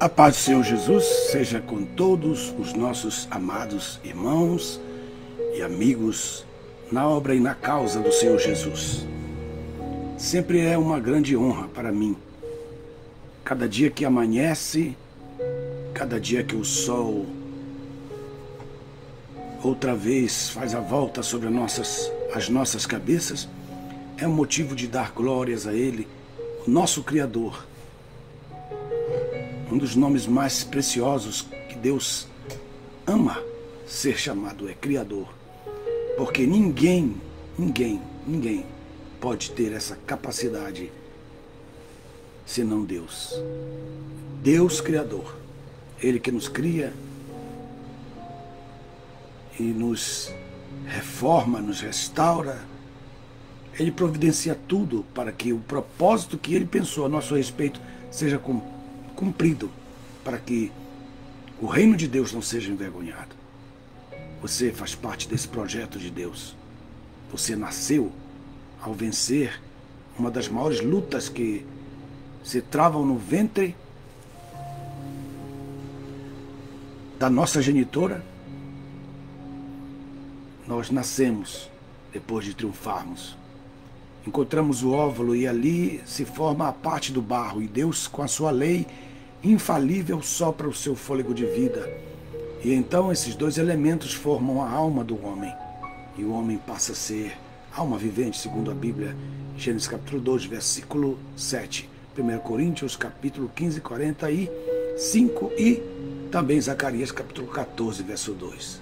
A paz do Senhor Jesus seja com todos os nossos amados irmãos e amigos na obra e na causa do Senhor Jesus. Sempre é uma grande honra para mim. Cada dia que amanhece, cada dia que o sol outra vez faz a volta sobre as nossas cabeças, é um motivo de dar glórias a Ele, o nosso Criador. Um dos nomes mais preciosos que Deus ama ser chamado é Criador. Porque ninguém pode ter essa capacidade senão Deus. Deus Criador. Ele que nos cria e nos reforma, nos restaura. Ele providencia tudo para que o propósito que Ele pensou a nosso respeito seja cumprido, para que o reino de Deus não seja envergonhado. Você faz parte desse projeto de Deus. Você nasceu ao vencer uma das maiores lutas que se travam no ventre da nossa genitora. Nós nascemos depois de triunfarmos. Encontramos o óvulo e ali se forma a parte do barro, e Deus, com a sua lei infalível, sopra o seu fôlego de vida. E então esses dois elementos formam a alma do homem. E o homem passa a ser alma vivente, segundo a Bíblia, Gênesis capítulo 2, versículo 7. 1 Coríntios capítulo 15, 45 e também Zacarias capítulo 14, verso 2.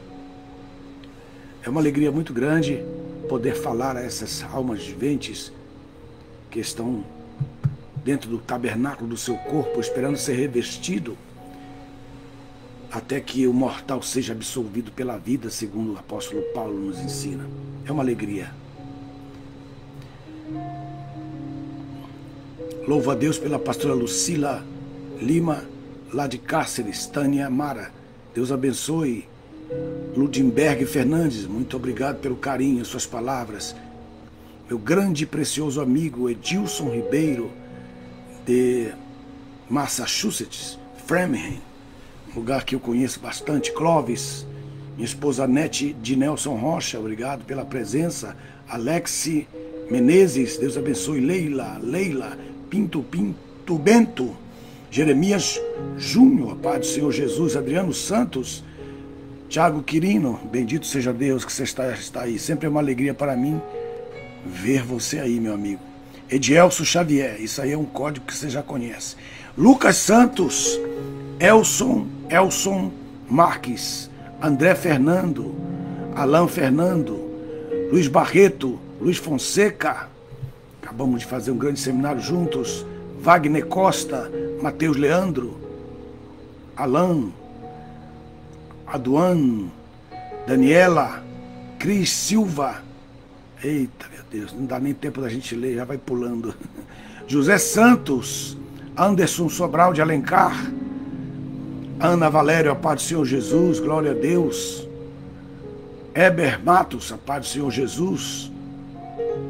É uma alegria muito grande poder falar a essas almas viventes que estão dentro do tabernáculo do seu corpo, esperando ser revestido até que o mortal seja absolvido pela vida, segundo o apóstolo Paulo nos ensina. É uma alegria. Louvo a Deus pela pastora Lucila Lima, lá de Cáceres, Tânia Mara. Deus abençoe. Ludimberg Fernandes, muito obrigado pelo carinho, suas palavras. Meu grande e precioso amigo Edilson Ribeiro, de Massachusetts, Framingham, lugar que eu conheço bastante. Clóvis, minha esposa Nete de Nelson Rocha, obrigado pela presença. Alexi Menezes, Deus abençoe. Leila Pinto Bento, Jeremias Júnior, Pai do Senhor Jesus. Adriano Santos, Tiago Quirino, bendito seja Deus que você está aí. Sempre é uma alegria para mim ver você aí, meu amigo. Edielso Xavier, isso aí é um código que você já conhece. Lucas Santos, Elson Marques, André Fernando, Alain Fernando, Luiz Barreto, Luiz Fonseca, acabamos de fazer um grande seminário juntos. Wagner Costa, Matheus Leandro, Alain, Aduan, Daniela, Cris Silva. Eita, meu Deus, não dá nem tempo da gente ler, já vai pulando. José Santos, Anderson Sobral de Alencar, Ana Valério, a paz do Senhor Jesus, glória a Deus. Eber Matos, a paz do Senhor Jesus.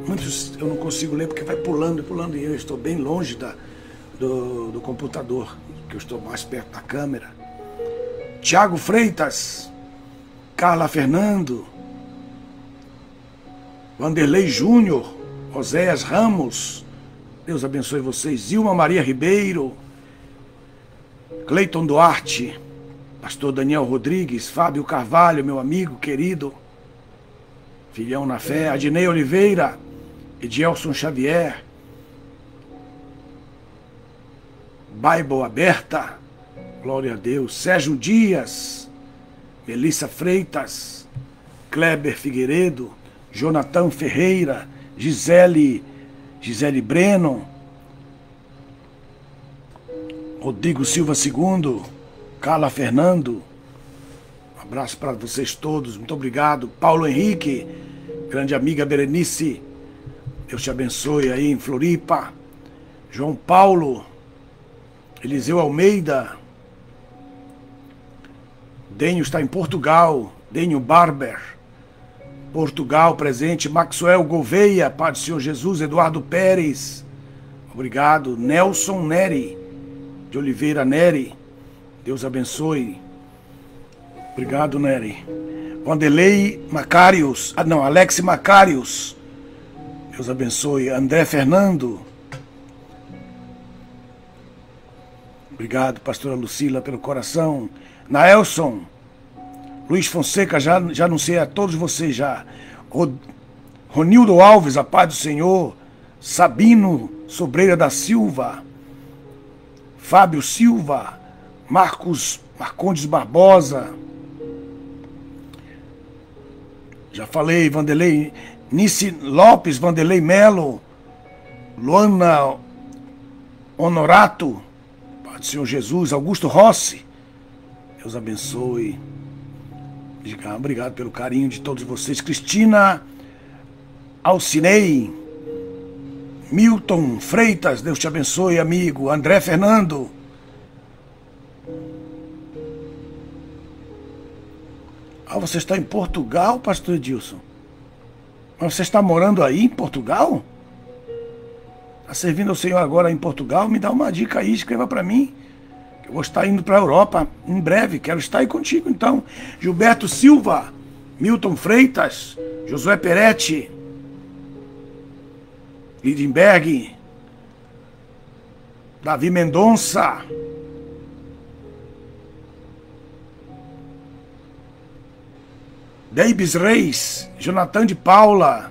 Muitos eu não consigo ler porque vai pulando e eu estou bem longe do computador, que eu estou mais perto da câmera. Tiago Freitas, Carla Fernando, Vanderlei Júnior, Oséias Ramos, Deus abençoe vocês. Zilma Maria Ribeiro, Cleiton Duarte, pastor Daniel Rodrigues, Fábio Carvalho, meu amigo querido, filhão na fé, Adnei Oliveira, Edielson Xavier, Bible Aberta, glória a Deus, Sérgio Dias, Melissa Freitas, Kleber Figueiredo, Jonathan Ferreira, Gisele Breno, Rodrigo Silva II, Carla Fernando, um abraço para vocês todos, muito obrigado. Paulo Henrique, grande amiga Berenice, Deus te abençoe aí em Floripa. João Paulo, Eliseu Almeida, Denho está em Portugal, Denho Barber, Portugal presente. Maxwell Gouveia, Pai do Senhor Jesus. Eduardo Pérez, obrigado. Nelson Neri, de Oliveira Neri, Deus abençoe. Obrigado, Nery. Vanderlei Macários. Alex Macários. Deus abençoe. André Fernando. Obrigado, pastora Lucila, pelo coração. Naelson. Luiz Fonseca, já anunciei a todos vocês já. Ronildo Alves, a paz do Senhor. Sabino Sobreira da Silva. Fábio Silva. Marcondes Barbosa. Já falei, Vanderlei. Nice Lopes, Vanderlei Melo. Luana Honorato. Pai do Senhor Jesus. Augusto Rossi. Deus abençoe. Obrigado pelo carinho de todos vocês. Cristina Alcinei. Milton Freitas. Deus te abençoe, amigo. André Fernando. Você está em Portugal, pastor Edilson? Mas você está morando aí em Portugal? Está servindo ao Senhor agora em Portugal? Me dá uma dica aí, escreva para mim. Que eu vou estar indo para a Europa em breve. Quero estar aí contigo, então. Gilberto Silva, Milton Freitas, Josué Peretti, Lindenberg, Davi Mendonça, Deibes Reis, Jonathan de Paula,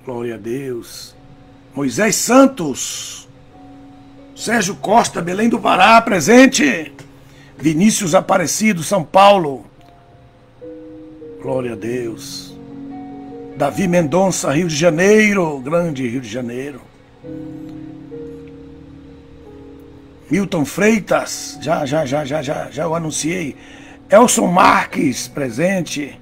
glória a Deus, Moisés Santos, Sérgio Costa, Belém do Pará, presente, Vinícius Aparecido, São Paulo, glória a Deus, Davi Mendonça, Rio de Janeiro, grande Rio de Janeiro, Milton Freitas, já eu anunciei, Elson Marques, presente,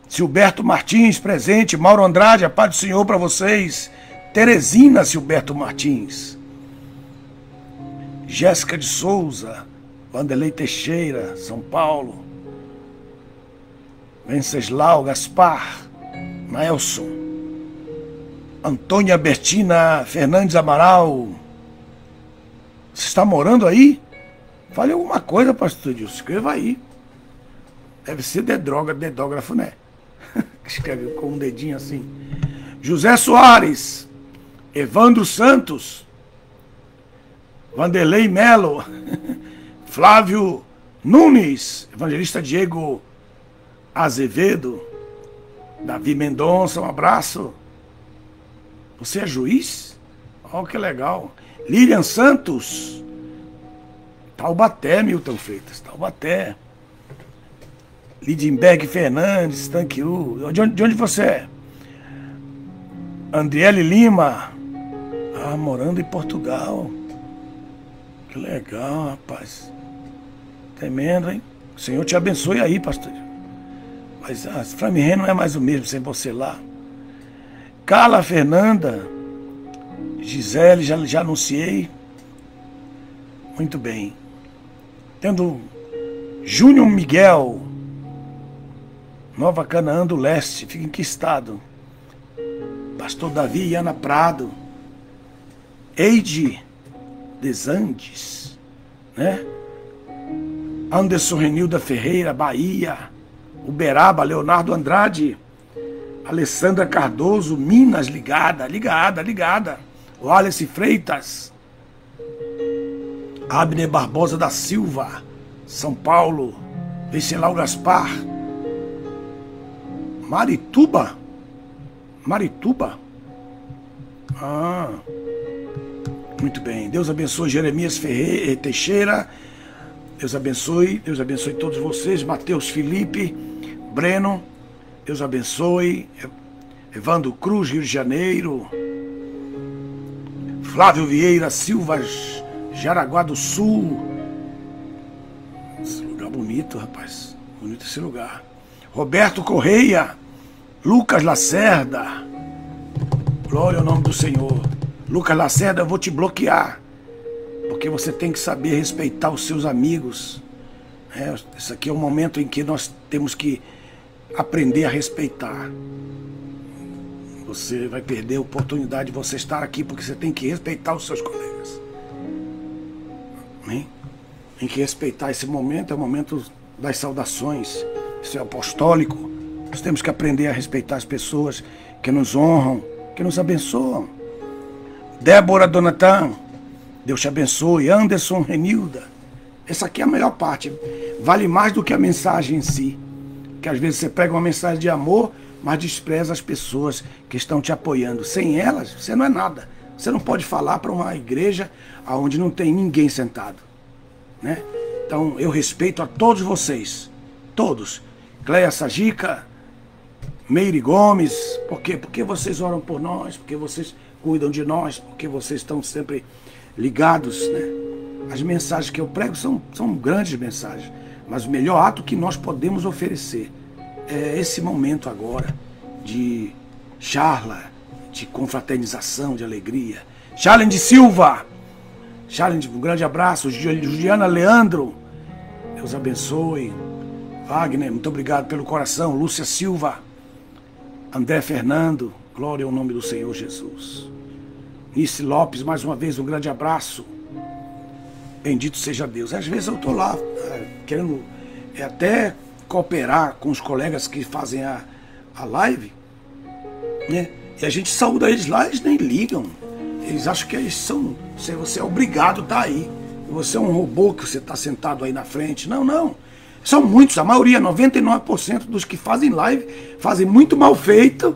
Silberto Martins, presente. Mauro Andrade, a paz do Senhor para vocês. Teresina Silberto Martins. Jéssica de Souza. Vanderlei Teixeira, São Paulo. Venceslau Gaspar. Naelson. Antônia Bertina Fernandes Amaral. Você está morando aí? Fale alguma coisa, pastor Edilson. Escreva aí. Deve ser dedógrafo, né? Escreve com um dedinho assim. José Soares, Evandro Santos, Vanderlei Melo, Flávio Nunes, Evangelista Diego Azevedo, Davi Mendonça, um abraço. Você é juiz? Olha que legal. Lilian Santos, Taubaté, Milton Freitas, Taubaté. Lindenberg Fernandes, Tanquiú. De onde você é? Andriele Lima. Morando em Portugal. Que legal, rapaz. Tremendo, hein? O Senhor te abençoe aí, pastor. Mas Framingham não é mais o mesmo sem você lá. Carla Fernanda. Gisele, já anunciei. Muito bem. Tendo Júnior Miguel. Nova Canaã do Leste, fica em que estado? Pastor Davi e Ana Prado. Eide Desandes, né? Anderson Renilda Ferreira, Bahia. Uberaba, Leonardo Andrade. Alessandra Cardoso, Minas, ligada. Wallace Freitas. Abner Barbosa da Silva, São Paulo. Venceslau Gaspar. Marituba? Muito bem. Deus abençoe Jeremias Teixeira. Deus abençoe todos vocês. Mateus Felipe, Breno. Deus abençoe. Evandro Cruz, Rio de Janeiro. Flávio Vieira Silva, Jaraguá do Sul. Esse lugar bonito, rapaz. Bonito esse lugar. Roberto Correia, Lucas Lacerda, glória ao nome do Senhor. Lucas Lacerda, eu vou te bloquear, porque você tem que saber respeitar os seus amigos. Esse aqui é o momento em que nós temos que aprender a respeitar. Você vai perder a oportunidade de você estar aqui, porque você tem que respeitar os seus colegas. Amém? em que respeitar esse momento, é o momento das saudações, isso é apostólico. Nós temos que aprender a respeitar as pessoas que nos honram, que nos abençoam. Débora Donatan, Deus te abençoe. Anderson Renilda, essa aqui é a melhor parte, vale mais do que a mensagem em si, que às vezes você pega uma mensagem de amor, mas despreza as pessoas que estão te apoiando. Sem elas, você não é nada. Você não pode falar para uma igreja onde não tem ninguém sentado, né? Então, eu respeito a todos vocês, todos. Cleia Sajica, Meire Gomes, por quê? Porque vocês oram por nós, porque vocês cuidam de nós, porque vocês estão sempre ligados, né? As mensagens que eu prego são grandes mensagens, mas o melhor ato que nós podemos oferecer é esse momento agora de charla, de confraternização, de alegria. Charlen de Silva, Charlen, um grande abraço. Juliana Leandro, Deus abençoe. Wagner, muito obrigado pelo coração. Lúcia Silva, André Fernando, glória ao nome do Senhor Jesus. Nice Lopes, mais uma vez, um grande abraço. Bendito seja Deus. Às vezes eu estou lá querendo até cooperar com os colegas que fazem a live, né? E a gente saúda eles lá, eles nem ligam. Eles acham que eles são... Você é obrigado a estar aí. Você é um robô que você está sentado aí na frente. Não, não. São muitos, a maioria, 99% dos que fazem live, fazem muito mal feita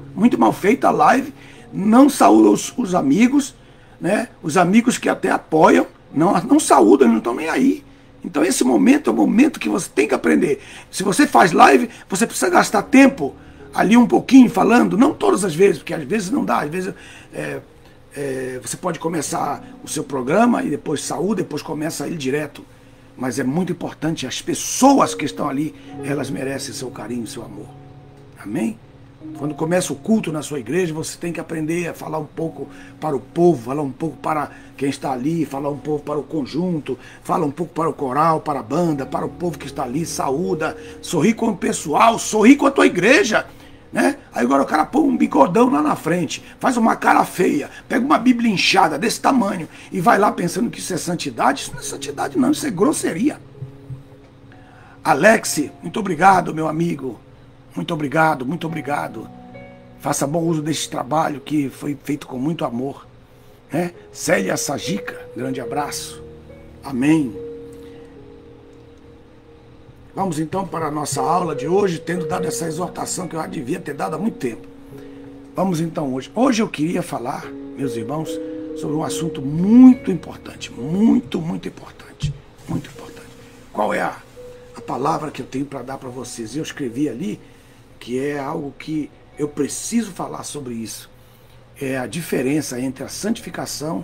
a live, não saúdam os amigos, né? Os amigos que até apoiam, não saúdam, não estão nem aí. Então esse momento é o momento que você tem que aprender. Se você faz live, você precisa gastar tempo ali um pouquinho falando, não todas as vezes, porque às vezes não dá, às vezes você pode começar o seu programa e depois saúde, depois começa ele direto. Mas é muito importante, as pessoas que estão ali, elas merecem seu carinho, seu amor. Amém? Quando começa o culto na sua igreja, você tem que aprender a falar um pouco para o povo, falar um pouco para quem está ali, falar um pouco para o conjunto, fala um pouco para o coral, para a banda, para o povo que está ali, saúda, sorri com o pessoal, sorri com a tua igreja, né? Aí agora o cara põe um bigodão lá na frente, faz uma cara feia, pega uma Bíblia inchada desse tamanho e vai lá pensando que isso é santidade. Isso não é santidade não, isso é grosseria. Alex, muito obrigado, meu amigo. Muito obrigado, muito obrigado. Faça bom uso desse trabalho que foi feito com muito amor, né? Célia Sajica, grande abraço. Amém. Vamos então para a nossa aula de hoje, tendo dado essa exortação que eu já devia ter dado há muito tempo. Vamos então hoje. Hoje eu queria falar, meus irmãos, sobre um assunto muito importante. Muito, muito importante. Muito importante. Qual é a palavra que eu tenho para dar para vocês? Eu escrevi ali que é algo que eu preciso falar sobre isso. É a diferença entre a santificação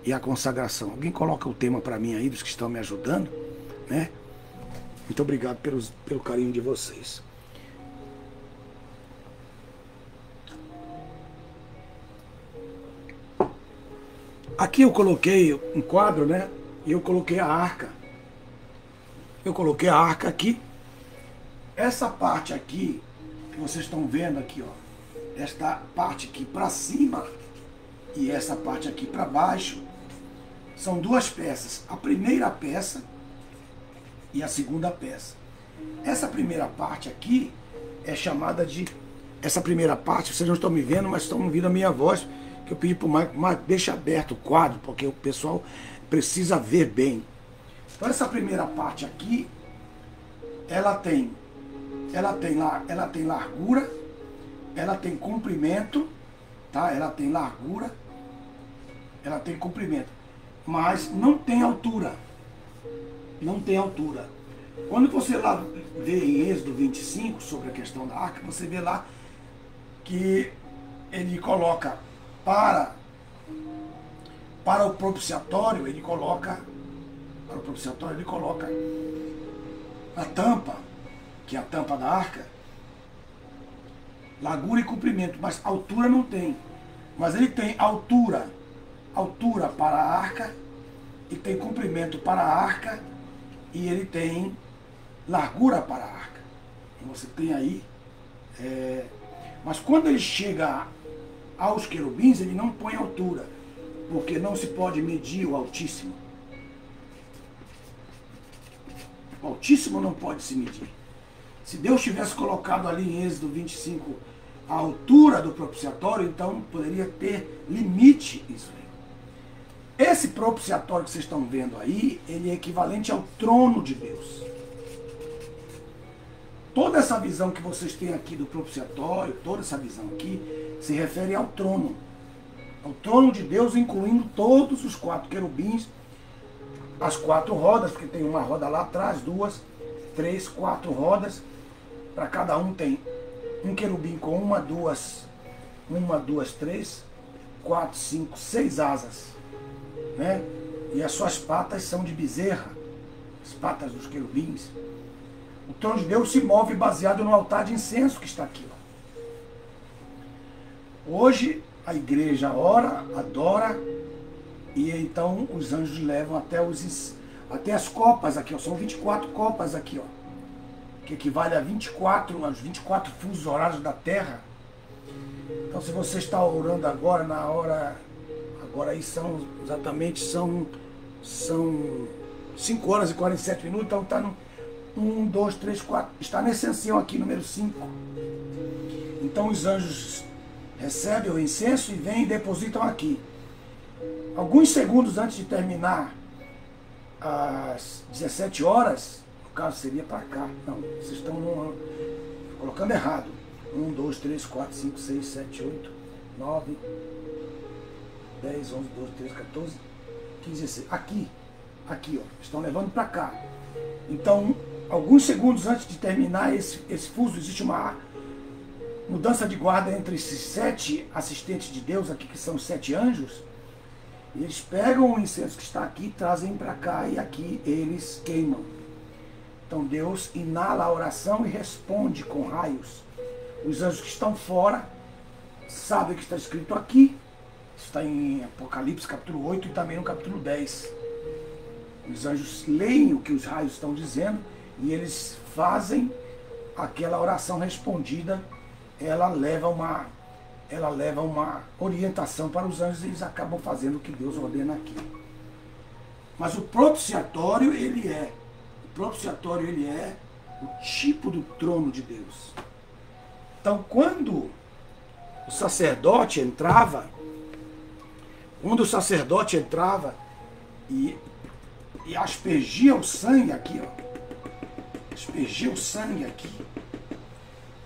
e a consagração. Alguém coloca o tema para mim aí, dos que estão me ajudando, né? Muito obrigado pelo carinho de vocês. Aqui eu coloquei um quadro, né? E eu coloquei a arca. Eu coloquei a arca aqui. Essa parte aqui, que vocês estão vendo aqui, ó. Esta parte aqui para cima e essa parte aqui para baixo, são duas peças. A primeira peça e a segunda peça. Essa primeira parte aqui é chamada de... Essa primeira parte, vocês não estão me vendo, mas estão ouvindo a minha voz, que eu pedi para o Marco, deixa aberto o quadro, porque o pessoal precisa ver bem. Então essa primeira parte aqui, ela tem largura, ela tem comprimento, tá? Ela tem largura, ela tem comprimento, mas não tem altura. Não tem altura. Quando você lá vê em Êxodo 25, sobre a questão da arca, você vê lá que ele coloca para o propiciatório, ele coloca a tampa, que é a tampa da arca, largura e comprimento, mas altura não tem. Mas ele tem altura para a arca, e tem comprimento para a arca, e ele tem largura para a arca. Então você tem aí... Mas quando ele chega aos querubins, ele não põe altura, porque não se pode medir o Altíssimo. O Altíssimo não pode se medir. Se Deus tivesse colocado ali em Êxodo 25 a altura do propiciatório, então poderia ter limite isso aí. Esse propiciatório que vocês estão vendo aí, ele é equivalente ao trono de Deus. Toda essa visão que vocês têm aqui do propiciatório, toda essa visão aqui, se refere ao trono. Ao trono de Deus, incluindo todos os 4 querubins, as 4 rodas, porque tem uma roda lá atrás, 2, 3, 4 rodas. Para cada um tem um querubim com 1, 2, 3, 4, 5, 6 asas. Né? E as suas patas são de bezerra, as patas dos querubins. O trono de Deus se move baseado no altar de incenso que está aqui. Ó. Hoje a igreja ora, adora, e então os anjos levam até as copas aqui, ó. São 24 copas aqui, ó, que equivale a 24 fusos horários da Terra. Então, se você está orando agora, na hora, agora aí são 5 horas e 47 minutos, então está no 1, 2, 3, 4, está nesse ancião aqui, número 5. Então os anjos recebem o incenso e vêm e depositam aqui. Alguns segundos antes de terminar às 17 horas, no caso seria para cá. Não, vocês estão colocando errado. 1, 2, 3, 4, 5, 6, 7, 8, 9, 10, 11, 12, 13, 14, 15, 16. Aqui, ó, estão levando para cá. Então, alguns segundos antes de terminar esse fuso, existe uma mudança de guarda entre esses 7 assistentes de Deus aqui, que são os 7 anjos. E eles pegam o incenso que está aqui, trazem para cá e aqui eles queimam. Então Deus inala a oração e responde com raios. Os anjos que estão fora sabem o que está escrito aqui. Está em Apocalipse capítulo 8 e também no capítulo 10. Os anjos leem o que os raios estão dizendo e eles fazem aquela oração respondida. Ela leva uma orientação para os anjos e eles acabam fazendo o que Deus ordena aqui. Mas o propiciatório, ele é o tipo do trono de Deus. Então, quando o sacerdote entrava e aspergia o sangue aqui, ó, aspergia o sangue aqui,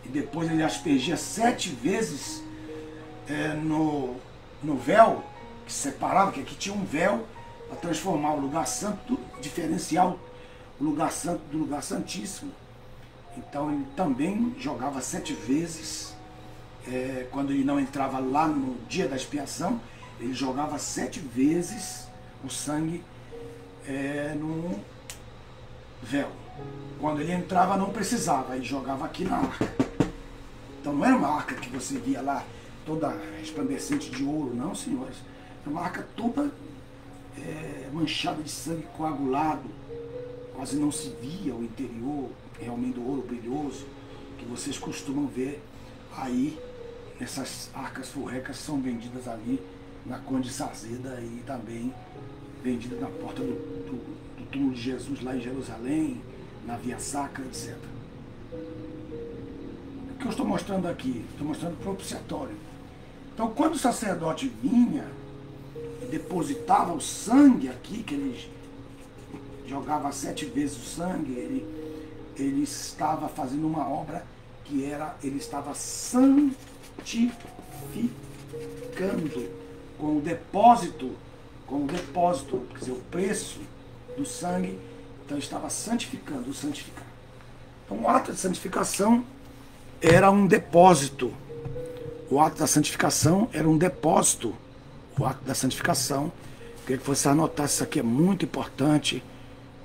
e depois ele aspergia 7 vezes no véu que separava, que aqui tinha um véu para transformar o lugar santo, diferenciar o lugar santo do lugar santíssimo. Então ele também jogava 7 vezes, quando ele não entrava lá no dia da expiação, ele jogava 7 vezes o sangue no véu. Quando ele entrava não precisava, ele jogava aqui na arca. Então não era uma arca que você via lá toda resplandecente de ouro, não, senhores. Era uma arca toda manchada de sangue coagulado. Quase não se via o interior realmente do ouro brilhoso que vocês costumam ver aí. Essas arcas furrecas são vendidas ali na Conde Sazeda e também vendidas na porta do túmulo de Jesus lá em Jerusalém, na Via Sacra, etc. O que eu estou mostrando aqui? Estou mostrando o propiciatório. Então, quando o sacerdote vinha e depositava o sangue aqui, que ele jogava 7 vezes o sangue, ele estava fazendo uma obra que ele estava santificando com o depósito, quer dizer, o preço do sangue. Então ele estava santificando, santificar. Então o ato de santificação era um depósito. O ato da santificação era um depósito. O ato da santificação, queria que você anotasse, isso aqui é muito importante,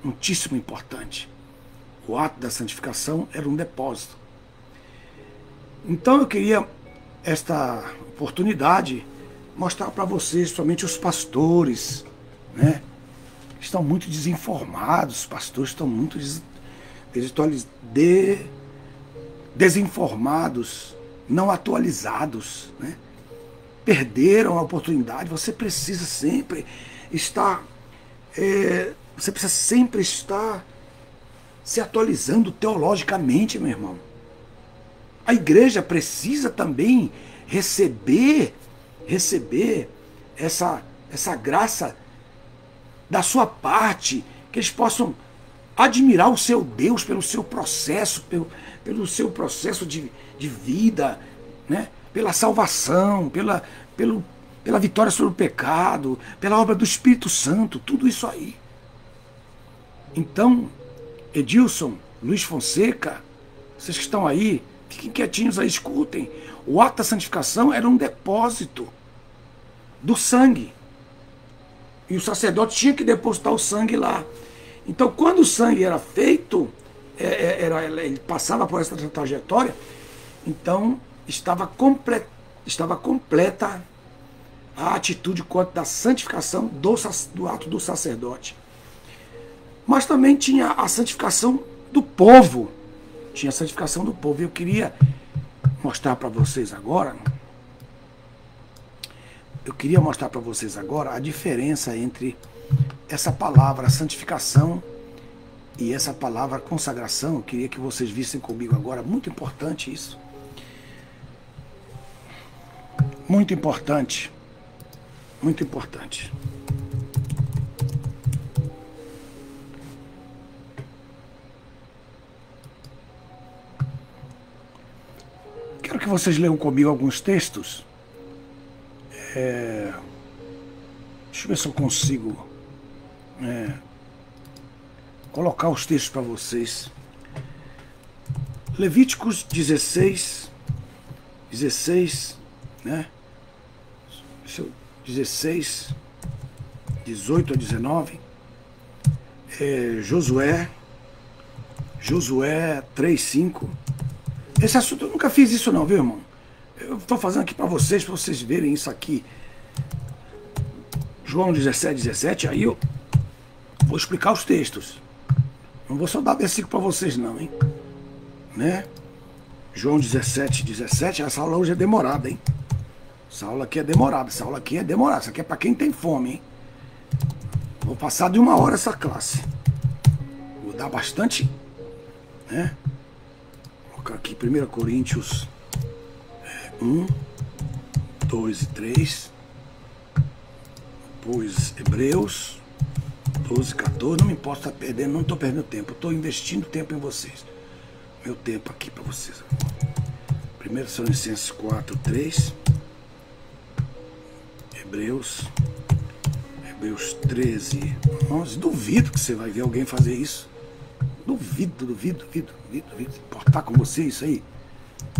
muitíssimo importante. O ato da santificação era um depósito. Então eu queria, esta oportunidade, mostrar para vocês, somente os pastores, né? Estão muito desinformados, os pastores estão muito desinformados, não atualizados, né? Perderam a oportunidade. Você precisa sempre estar se atualizando teologicamente, meu irmão. A igreja precisa também receber essa graça da sua parte, que eles possam admirar o seu Deus pelo seu processo, pelo seu processo de vida, né? Pela salvação, pela vitória sobre o pecado, pela obra do Espírito Santo, tudo isso aí. Então, Edilson, Luiz Fonseca, vocês que estão aí, fiquem quietinhos aí, escutem. O ato da santificação era um depósito do sangue. E o sacerdote tinha que depositar o sangue lá. Então, quando o sangue era feito, ele passava por essa trajetória, então estava completa a atitude quanto da santificação do ato do sacerdote. Mas também tinha a santificação do povo. Tinha a santificação do povo. Eu queria mostrar para vocês agora. A diferença entre essa palavra santificação e essa palavra consagração. Eu queria que vocês vissem comigo agora. Muito importante isso. Muito importante. Muito importante. Quero que vocês leiam comigo alguns textos. Deixa eu ver se eu consigo colocar os textos para vocês. Levíticos 16, né? 16, 18 a 19. Josué 3, 5. Esse assunto eu nunca fiz isso não, viu, irmão? Eu estou fazendo aqui para vocês verem isso aqui. João 17, 17, aí eu vou explicar os textos. Não vou só dar versículo para vocês não, hein? Né? João 17, 17, essa aula hoje é demorada, hein? Essa aula aqui é demorada, Isso aqui é para quem tem fome, hein? Vou passar de 1 hora essa classe. Vou dar bastante, né? Vou colocar aqui 1 Coríntios 1, 2 e 3. Depois Hebreus 12, 14. Não me importa estar perdendo, não estou perdendo tempo. Estou investindo tempo em vocês. Meu tempo aqui para vocês. 1 Tessalonicenses 4, 3. Hebreus 13, 11. Duvido que você vai ver alguém fazer isso. Duvido. Importar com você isso aí?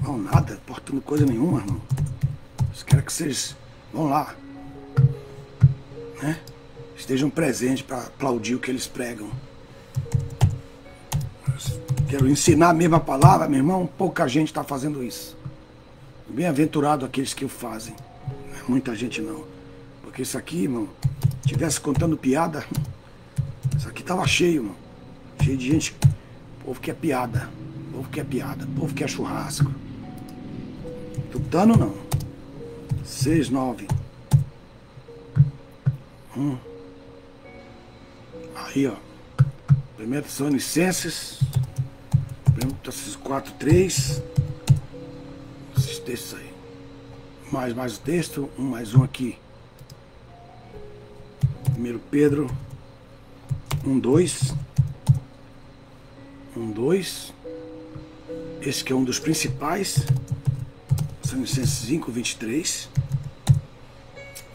Não, nada, importando coisa nenhuma, irmão. Eu quero que vocês vão lá, né? Estejam presentes para aplaudir o que eles pregam. Quero ensinar a mesma palavra, meu irmão. Pouca gente está fazendo isso. Bem-aventurado aqueles que o fazem. Não é muita gente não. Porque isso aqui, irmão, tivesse contando piada, isso aqui tava cheio, irmão. Cheio de gente. Povo que é piada. Povo que é churrasco. Tutano não. 6, 9. Aí, ó. 1 Tessalonicenses 4, 3. Esses textos aí. Mais o texto. Mais um aqui. 1 Pedro 1, 2. Esse que é um dos principais. Tessalonicenses 5, 23.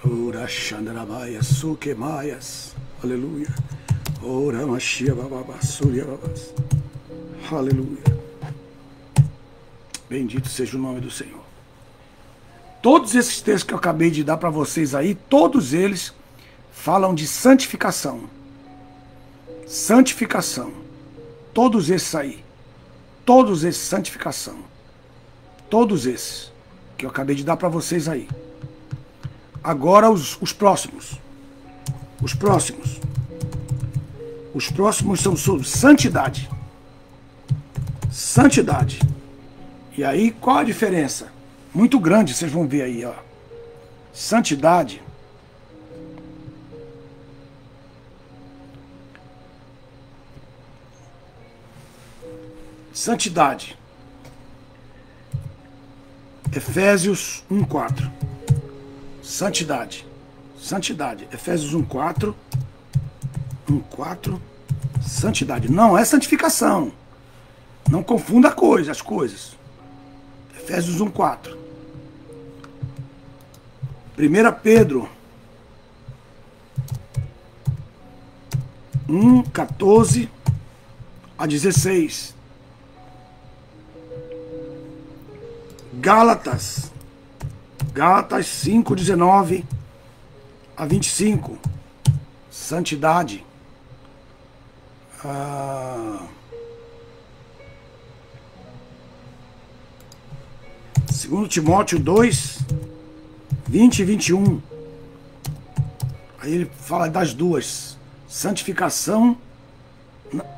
Ora Xandarabaias, Suquemaias. Aleluia. Ora Machia Bababassuria Babas. Aleluia. Bendito seja o nome do Senhor. Todos esses textos que eu acabei de dar para vocês aí, todos eles falam de santificação. Santificação. Todos esses aí. Todos esses, santificação. Todos esses que eu acabei de dar para vocês aí. Agora os próximos. Os próximos são sobre santidade. Santidade. E aí, qual a diferença? Muito grande, vocês vão ver aí, ó. Santidade. Santidade. Efésios 1:4. Santidade. Santidade. Efésios 1:4. 1:4. Santidade. Não é santificação. Não confunda as coisas. Efésios 1:4. 1 Pedro 1:14 a 16. Gálatas 5:19 a 25. Santidade. 2 Timóteo 2:20 e 21. Aí ele fala das duas. Santificação.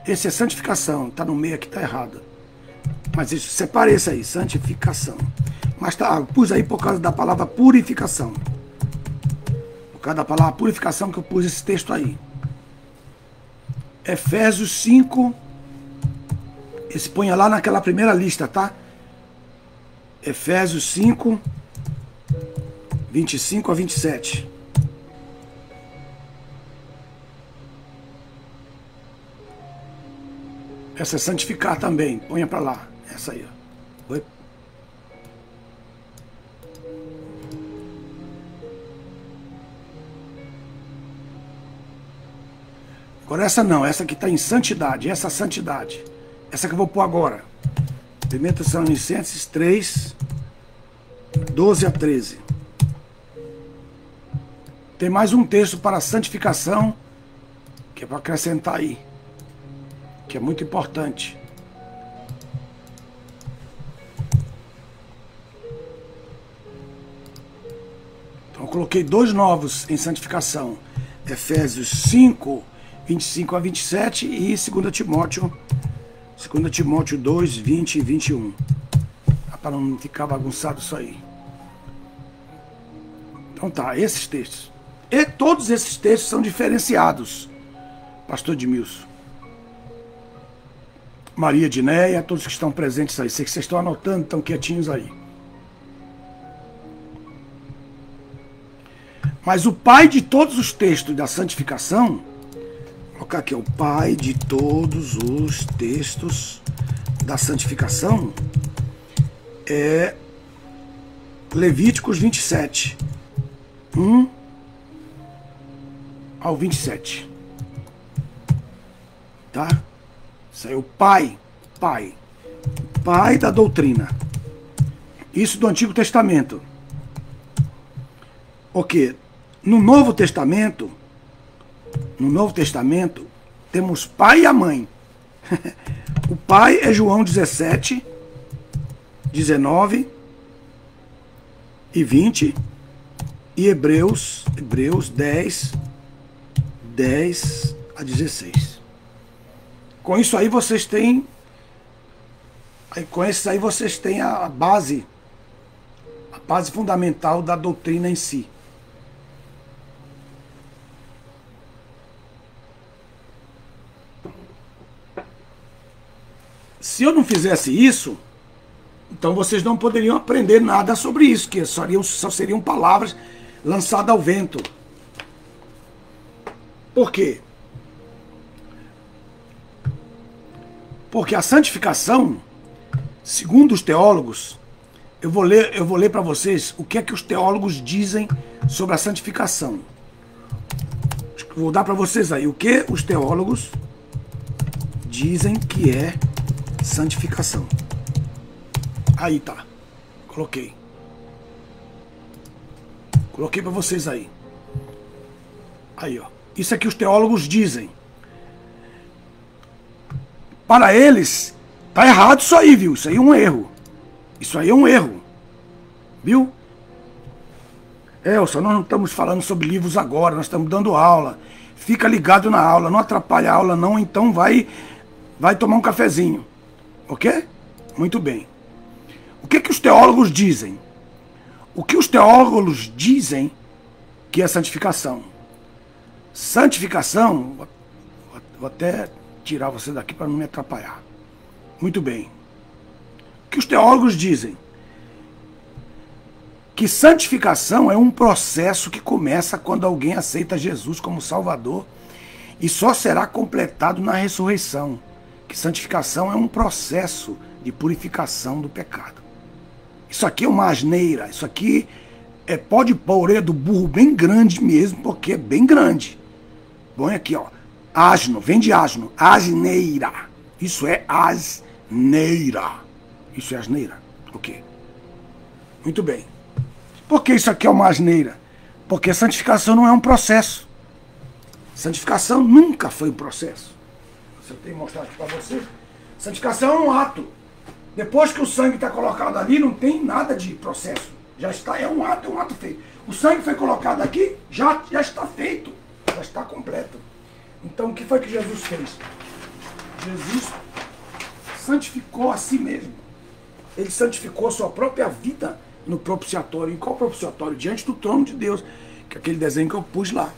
Esse é santificação. Está no meio aqui, está errado. Mas isso, separe esse aí, santificação. Mas tá, pus aí por causa da palavra purificação. Por causa da palavra purificação que eu pus esse texto aí. Efésios 5. Esse ponha lá naquela primeira lista, tá? Efésios 5, 25 a 27. Essa é santificar também. Ponha para lá. Essa aí, ó. Oi. Agora essa não. Essa aqui está em santidade. Essa santidade. Essa que eu vou pôr agora. 1 Tessalonicenses 3, 12 a 13. Tem mais um texto para a santificação, que é para acrescentar aí, que é muito importante. Então eu coloquei dois novos em santificação. Efésios 5, 25 a 27 e 2 Timóteo 2, 20 e 21. Para não ficar bagunçado isso aí. Então tá, esses textos. E todos esses textos são diferenciados, pastor Edmilson. Maria Dinéia, todos que estão presentes aí. Sei que vocês estão anotando, estão quietinhos aí. Mas o pai de todos os textos da santificação, vou colocar aqui, o pai de todos os textos da santificação é Levíticos 27, 1 ao 27. Tá? Isso aí é o pai da doutrina. Isso do Antigo Testamento. O quê? No Novo Testamento, temos pai e a mãe. O pai é João 17, 19 e 20 e Hebreus 10 a 16. Com isso aí vocês têm a base fundamental da doutrina em si. Se eu não fizesse isso, então vocês não poderiam aprender nada sobre isso, que só seriam palavras lançadas ao vento. Por quê? Porque a santificação, segundo os teólogos, eu vou ler para vocês o que é que os teólogos dizem sobre a santificação. Vou dar para vocês aí o que os teólogos dizem que é santificação. Aí tá. Coloquei para vocês aí. Aí, ó. Isso é que os teólogos dizem. Para eles, tá errado isso aí, viu? Isso aí é um erro. Isso aí é um erro. Viu? Elson, nós não estamos falando sobre livros agora, nós estamos dando aula. Fica ligado na aula, não atrapalha a aula não, então vai tomar um cafezinho. Ok? Muito bem. O que os teólogos dizem? O que os teólogos dizem que é santificação? Santificação, vou até tirar você daqui para não me atrapalhar. Muito bem. O que os teólogos dizem? Que santificação é um processo que começa quando alguém aceita Jesus como Salvador e só será completado na ressurreição. Que santificação é um processo de purificação do pecado. Isso aqui é uma asneira, isso aqui pode pôr a orelha do burro bem grande mesmo, porque é bem grande. Põe aqui, ó, asno, vem de asno, asneira. Isso é asneira. Isso é asneira, ok. Muito bem. Por que isso aqui é uma asneira? Porque santificação não é um processo. Santificação nunca foi um processo. Eu tenho que mostrar aqui para você. Santificação é um ato. Depois que o sangue está colocado ali, não tem nada de processo. Já está, é um ato feito. O sangue foi colocado aqui, já está feito. Já está completo. Então o que foi que Jesus fez? Jesus santificou a si mesmo. Ele santificou a sua própria vida no propiciatório. Em qual propiciatório? Diante do trono de Deus. Que é aquele desenho que eu pus lá.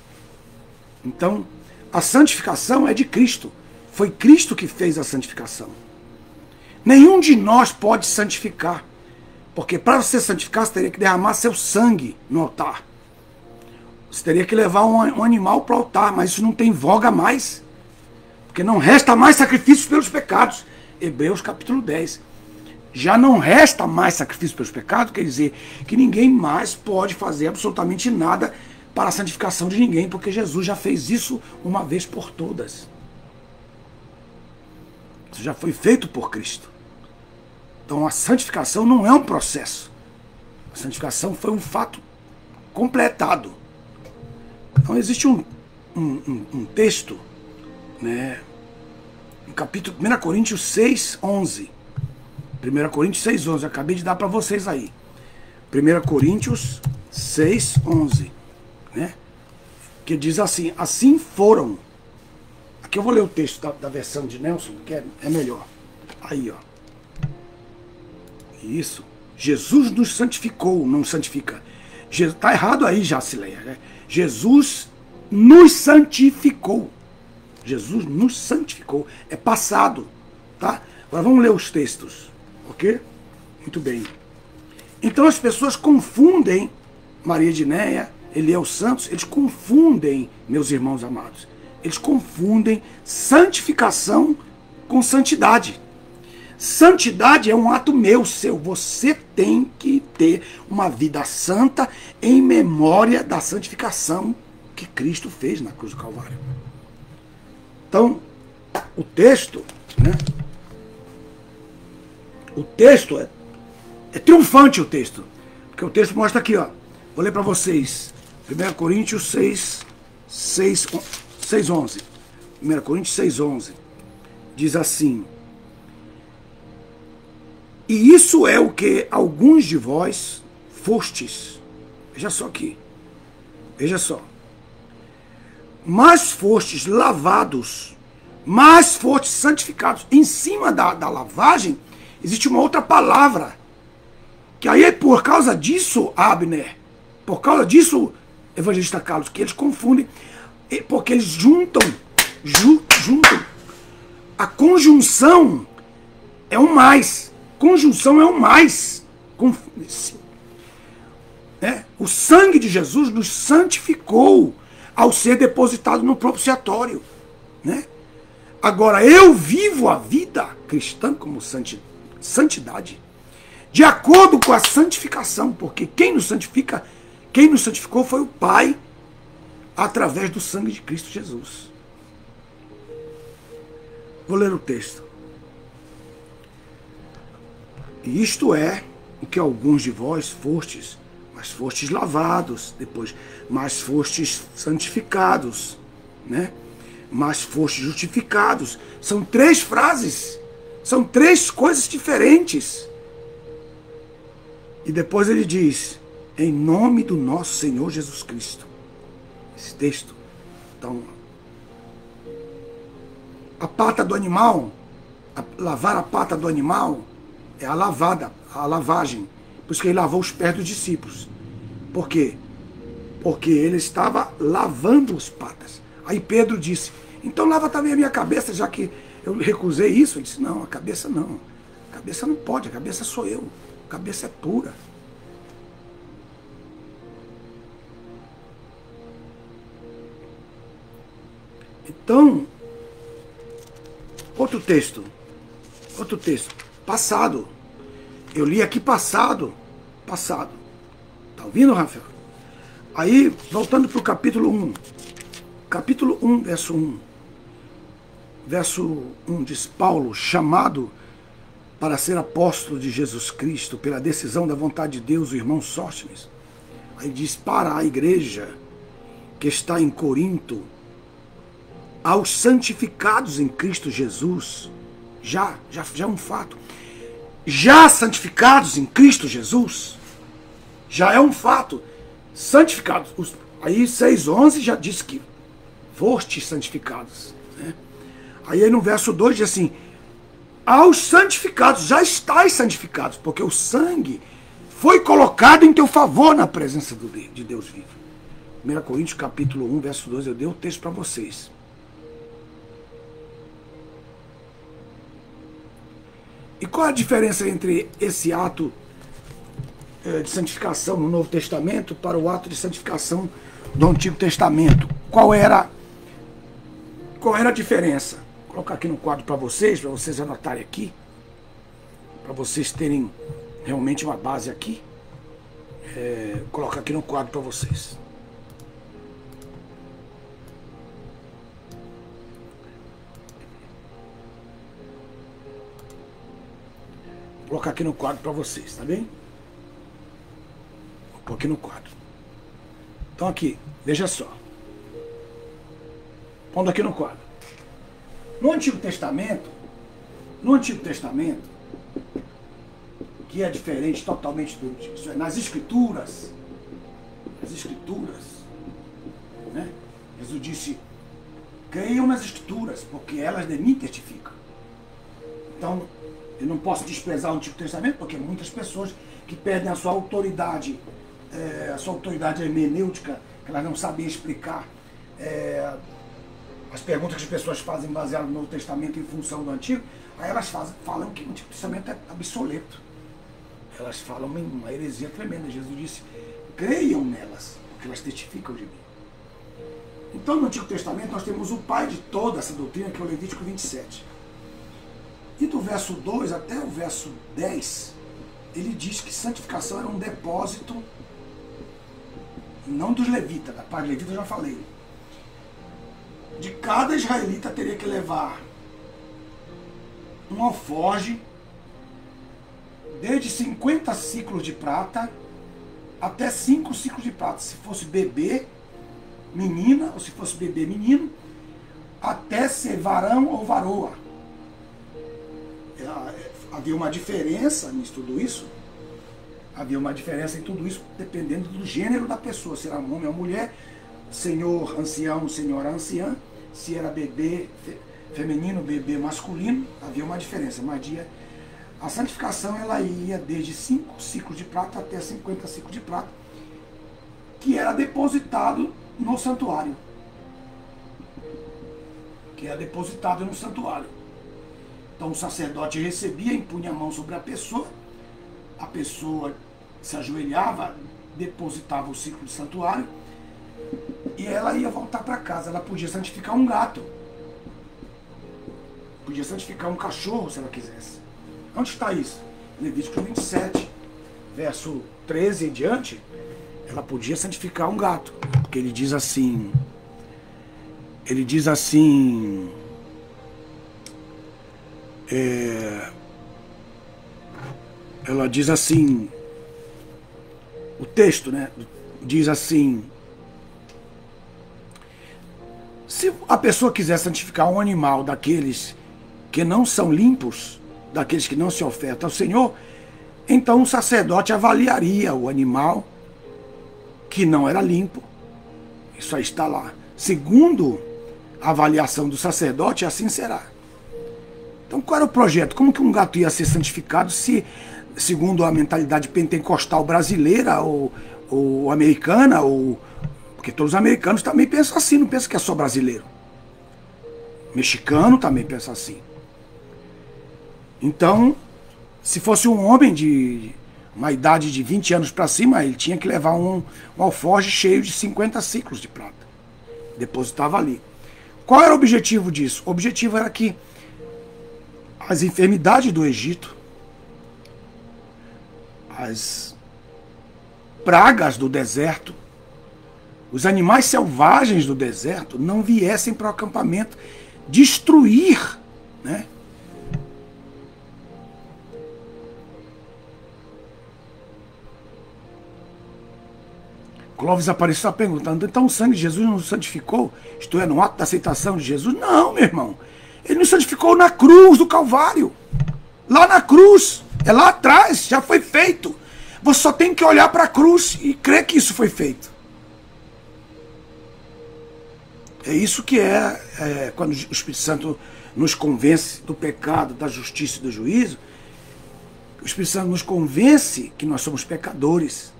Então, a santificação é de Cristo. Foi Cristo que fez a santificação. Nenhum de nós pode santificar. Porque para você santificar, você teria que derramar seu sangue no altar. Você teria que levar um animal para o altar, mas isso não tem voga mais. Porque não resta mais sacrifícios pelos pecados. Hebreus capítulo 10. Já não resta mais sacrifício pelos pecados, quer dizer que ninguém mais pode fazer absolutamente nada para a santificação de ninguém, porque Jesus já fez isso uma vez por todas. Isso já foi feito por Cristo. Então a santificação não é um processo. A santificação foi um fato completado. Então existe um texto, né, no capítulo 1 Coríntios 6, 11. 1 Coríntios 6, 11. Eu acabei de dar para vocês aí. 1 Coríntios 6, 11. Né? Que diz assim: assim foram. Aqui eu vou ler o texto da versão de Nelson, que é melhor. Aí, ó. Isso. Jesus nos santificou, não santifica. Está errado aí, Jacileia. Né? Jesus nos santificou. Jesus nos santificou. É passado. Tá? Agora vamos ler os textos. Ok? Muito bem. Então as pessoas confundem Maria Edneia, Eliel Santos, eles confundem, meus irmãos amados, eles confundem santificação com santidade. Santidade é um ato meu, seu. Você tem que ter uma vida santa em memória da santificação que Cristo fez na cruz do Calvário. Então, o texto, né? O texto é triunfante, o texto. Porque o texto mostra aqui, ó. Vou ler para vocês. 1 Coríntios 6, 11. 1 Coríntios 6, 11. Diz assim: e isso é o que alguns de vós fostes. Veja só aqui. Veja só. Mas fostes lavados, mas fostes santificados. Em cima da lavagem, existe uma outra palavra. Que aí é por causa disso, Abner, por causa disso, evangelista Carlos, que eles confundem, porque eles juntam. A conjunção é um mais. Conjunção é um mais. O sangue de Jesus nos santificou ao ser depositado no propiciatório. Né? Agora, eu vivo a vida cristã como santidade de acordo com a santificação, porque quem nos santificou foi o Pai através do sangue de Cristo Jesus. Vou ler o texto. E isto é o que alguns de vós fostes, mas fostes lavados, depois, mas fostes santificados, né? Mas fostes justificados. São três frases, são três coisas diferentes. E depois ele diz: em nome do nosso Senhor Jesus Cristo. Esse texto. Então, a pata do animal, lavar a pata do animal é a lavagem. Por isso que ele lavou os pés dos discípulos. Por quê? Porque ele estava lavando as patas. Aí Pedro disse: então lava também a minha cabeça, já que eu recusei isso. Ele disse, não, a cabeça não. A cabeça não pode, a cabeça sou eu. A cabeça é pura. Então, outro texto, passado. Eu li aqui passado. Tá ouvindo, Rafael? Aí, voltando para o capítulo 1. Capítulo 1, verso 1. Verso 1 diz, Paulo, chamado para ser apóstolo de Jesus Cristo, pela decisão da vontade de Deus, o irmão Sóstenes. Aí diz, para a igreja que está em Corinto, aos santificados em Cristo Jesus, já é um fato. Já santificados em Cristo Jesus, já é um fato. Santificados. Aí 6:11 já diz que fostes santificados. Né? Aí no verso 2 diz assim, aos santificados, já estáis santificados, porque o sangue foi colocado em teu favor na presença de Deus vivo. 1 Coríntios capítulo 1, verso 2, eu dei o texto para vocês. E qual a diferença entre esse ato de santificação no Novo Testamento para o ato de santificação do Antigo Testamento? Qual era a diferença? Vou colocar aqui no quadro para vocês anotarem aqui, para vocês terem realmente uma base aqui. Vou colocar aqui no quadro para vocês. Vou colocar aqui no quadro para vocês, tá bem? Vou pôr aqui no quadro. Então aqui, veja só. Pondo aqui no quadro. No Antigo Testamento, que é diferente totalmente nas Escrituras, né? Jesus disse, creiam nas Escrituras, porque elas de mim testificam. Então, eu não posso desprezar o Antigo Testamento, porque muitas pessoas que perdem a sua autoridade hermenêutica, que elas não sabem explicar as perguntas que as pessoas fazem baseadas no Novo Testamento em função do Antigo, aí elas falam que o Antigo Testamento é obsoleto. Elas falam uma heresia tremenda. Jesus disse, creiam nelas, porque elas testificam de mim. Então, no Antigo Testamento, nós temos o pai de toda essa doutrina, que é o Levítico 27. E do verso 2 até o verso 10, ele diz que santificação era um depósito, não dos levitas, da parte levita eu já falei. De cada israelita teria que levar um alforje, desde 50 ciclos de prata até 5 ciclos de prata. Se fosse bebê, menina, ou se fosse bebê, menino, até ser varão ou varoa. Havia uma diferença em tudo isso. Havia uma diferença em tudo isso, dependendo do gênero da pessoa. Se era homem ou mulher, senhor ancião, senhora anciã. Se era bebê feminino, bebê masculino, havia uma diferença. Mas a santificação ela ia desde 5 ciclos de prata até 50 ciclos de prata, que era depositado no santuário. Então o sacerdote recebia, impunha a mão sobre a pessoa se ajoelhava, depositava o ciclo de santuário e ela ia voltar para casa. Ela podia santificar um gato, podia santificar um cachorro se ela quisesse. Onde está isso? Levítico 27, verso 13 em diante, ela podia santificar um gato, porque ele diz assim, ela diz assim, o texto, né, diz assim, se a pessoa quiser santificar um animal daqueles que não são limpos, daqueles que não se ofertam ao Senhor, então o sacerdote avaliaria o animal que não era limpo. Isso aí está lá. Segundo a avaliação do sacerdote, assim será. Então qual era o projeto? Como que um gato ia ser santificado se, segundo a mentalidade pentecostal brasileira ou americana, porque todos os americanos também pensam assim, não pensam que é só brasileiro. Mexicano também pensa assim. Então, se fosse um homem de uma idade de 20 anos para cima, ele tinha que levar um alforje cheio de 50 ciclos de prata. Depositava ali. Qual era o objetivo disso? O objetivo era que as enfermidades do Egito, as pragas do deserto, os animais selvagens do deserto não viessem para o acampamento destruir, né? Clóvis Aparecido está perguntando, então o sangue de Jesus não nos santificou? Isto é, no ato da aceitação de Jesus? Não, meu irmão. Ele nos santificou na cruz do Calvário. Lá na cruz. É lá atrás, já foi feito. Você só tem que olhar para a cruz e crer que isso foi feito. É isso que quando o Espírito Santo nos convence do pecado, da justiça e do juízo. O Espírito Santo nos convence que nós somos pecadores.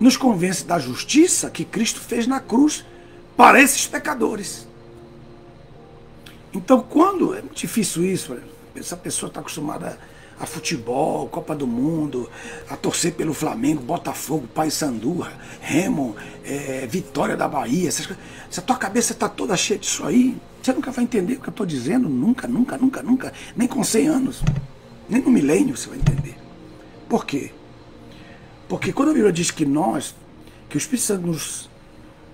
Nos convence da justiça que Cristo fez na cruz para esses pecadores. Então, quando... É muito difícil isso. Essa pessoa está acostumada a futebol, Copa do Mundo, a torcer pelo Flamengo, Botafogo, Paysandu, Remo, Vitória da Bahia. Se a tua cabeça está toda cheia disso aí, você nunca vai entender o que eu estou dizendo. Nunca, nunca, nunca, nunca. Nem com 100 anos. Nem no milênio você vai entender. Por quê? Porque quando a Bíblia diz que o Espírito Santo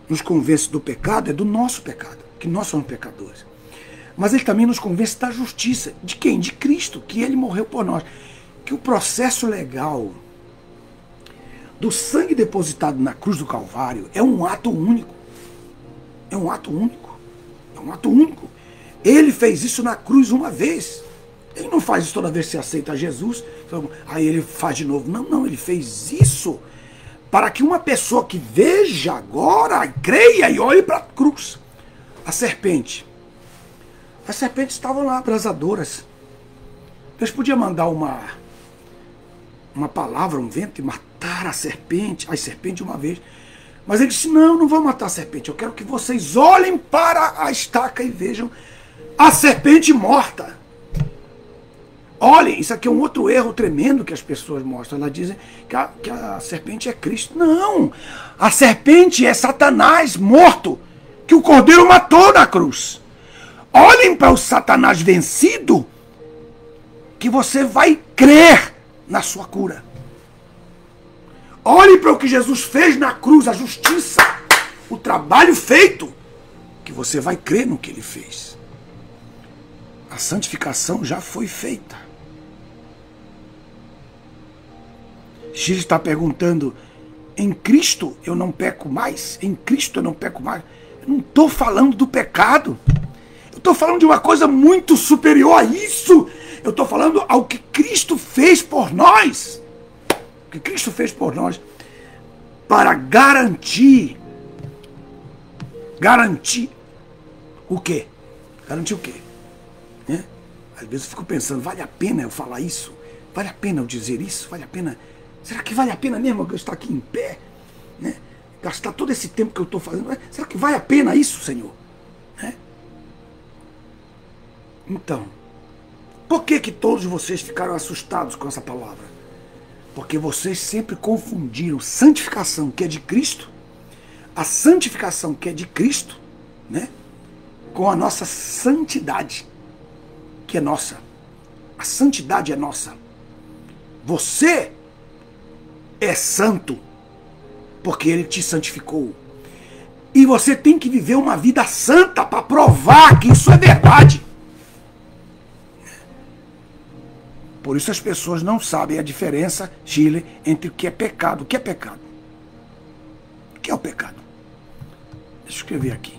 nos convence do pecado, é do nosso pecado, que nós somos pecadores. Mas ele também nos convence da justiça. De quem? De Cristo, que ele morreu por nós. Que o processo legal do sangue depositado na cruz do Calvário é um ato único. É um ato único. É um ato único. Ele fez isso na cruz uma vez. Ele não faz isso toda vez que você aceita Jesus, aí ele faz de novo. Não, não, ele fez isso para que uma pessoa que veja agora, creia e olhe para a cruz. As serpentes estavam lá, abrasadoras. Eles podiam mandar uma palavra, um vento, e matar as serpentes uma vez. Mas ele disse, não vou matar a serpente, eu quero que vocês olhem para a estaca e vejam a serpente morta. Olhem, isso aqui é um outro erro tremendo que as pessoas mostram. Elas dizem que a serpente é Cristo. Não! A serpente é Satanás morto, que o Cordeiro matou na cruz. Olhem para o Satanás vencido, que você vai crer na sua cura. Olhem para o que Jesus fez na cruz, a justiça, o trabalho feito, que você vai crer no que ele fez. A santificação já foi feita. X está perguntando, em Cristo eu não peco mais? Em Cristo eu não peco mais? Eu não estou falando do pecado. Eu estou falando de uma coisa muito superior a isso. Eu estou falando ao que Cristo fez por nós. O que Cristo fez por nós para garantir o quê? Garantir o quê? Às vezes eu fico pensando, vale a pena eu falar isso? Vale a pena eu dizer isso? Vale a pena? Será que vale a pena mesmo eu estar aqui em pé? Né? Gastar todo esse tempo que eu estou fazendo? Será que vale a pena isso, Senhor? Então, por que todos vocês ficaram assustados com essa palavra? Porque vocês sempre confundiram santificação, que é de Cristo, a santificação que é de Cristo, né, com a nossa santidade, que é nossa. A santidade é nossa. Você é santo porque ele te santificou. E você tem que viver uma vida santa para provar que isso é verdade. Por isso as pessoas não sabem a diferença, Chile, entre o que é pecado. O que é pecado? O que é o pecado? Deixa eu escrever aqui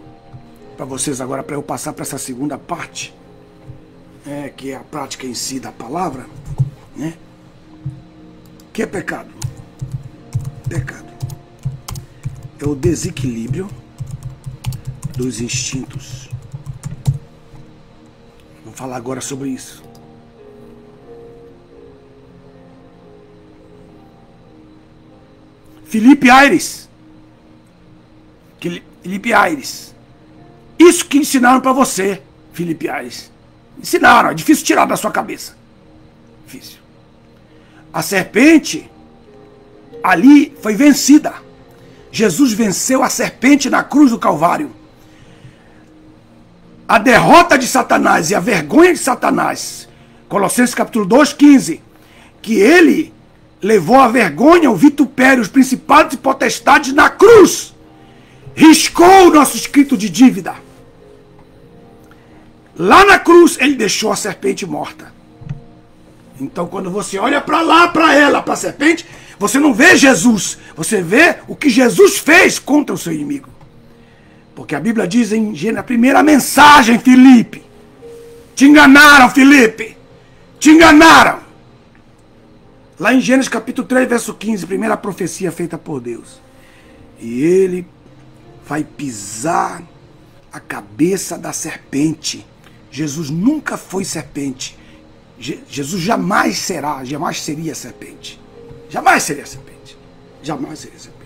para vocês agora, para eu passar para essa segunda parte, que é a prática em si da palavra, né? O que é pecado? Pecado é o desequilíbrio dos instintos. Vamos falar agora sobre isso. Felipe Aires. Felipe Aires. Isso que ensinaram para você, Felipe Aires. Ensinaram, é difícil tirar da sua cabeça. Difícil. A serpente ali foi vencida. Jesus venceu a serpente na cruz do Calvário. A derrota de Satanás e a vergonha de Satanás, Colossenses capítulo 2, 15, que ele levou a vergonha, o vitupério, os principados e potestades na cruz, riscou o nosso escrito de dívida. Lá na cruz ele deixou a serpente morta. Então quando você olha para lá, para ela, para a serpente, você não vê Jesus, você vê o que Jesus fez contra o seu inimigo. Porque a Bíblia diz na primeira mensagem, Filipe, te enganaram, Filipe, te enganaram. Lá em Gênesis capítulo 3, verso 15, primeira profecia feita por Deus. E ele vai pisar a cabeça da serpente. Jesus nunca foi serpente. Jesus jamais seria serpente. Jamais seria serpente. Jamais seria serpente.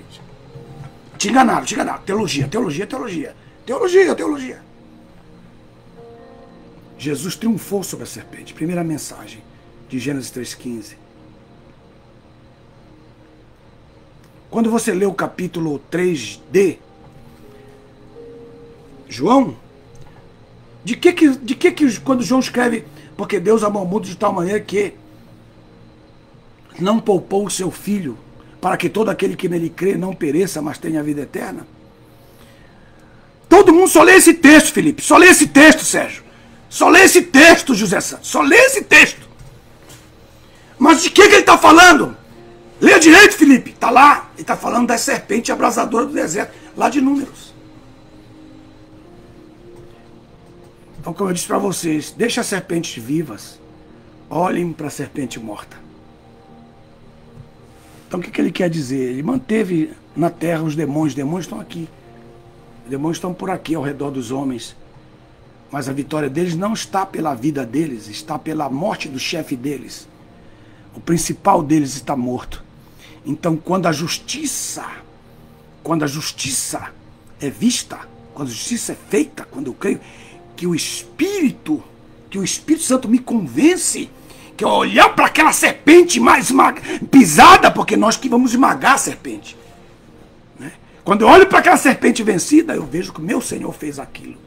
Te enganaram, te enganaram. Teologia, teologia, teologia. Teologia, teologia. Jesus triunfou sobre a serpente. Primeira mensagem de Gênesis 3,15. Quando você lê o capítulo 3d, João, de que quando João escreve, porque Deus amou o mundo de tal maneira que não poupou o seu filho, para que todo aquele que nele crê não pereça, mas tenha a vida eterna. Todo mundo só lê esse texto, Felipe. Só lê esse texto, Sérgio. Só lê esse texto, José Santos. Só lê esse texto. Mas de que ele está falando? Lê direito, Felipe. Está lá. Ele está falando da serpente abrasadora do deserto. Lá de Números. Então, como eu disse para vocês, deixa as serpentes vivas. Olhem para a serpente morta. Então o que ele quer dizer? Ele manteve na terra os demônios estão aqui. Os demônios estão por aqui, ao redor dos homens. Mas a vitória deles não está pela vida deles, está pela morte do chefe deles. O principal deles está morto. Então quando a justiça é vista, quando a justiça é feita, quando eu creio que o Espírito Santo me convence, que eu olhar para aquela serpente mais pisada, porque nós que vamos esmagar a serpente. Né? Quando eu olho para aquela serpente vencida, eu vejo que o meu Senhor fez aquilo.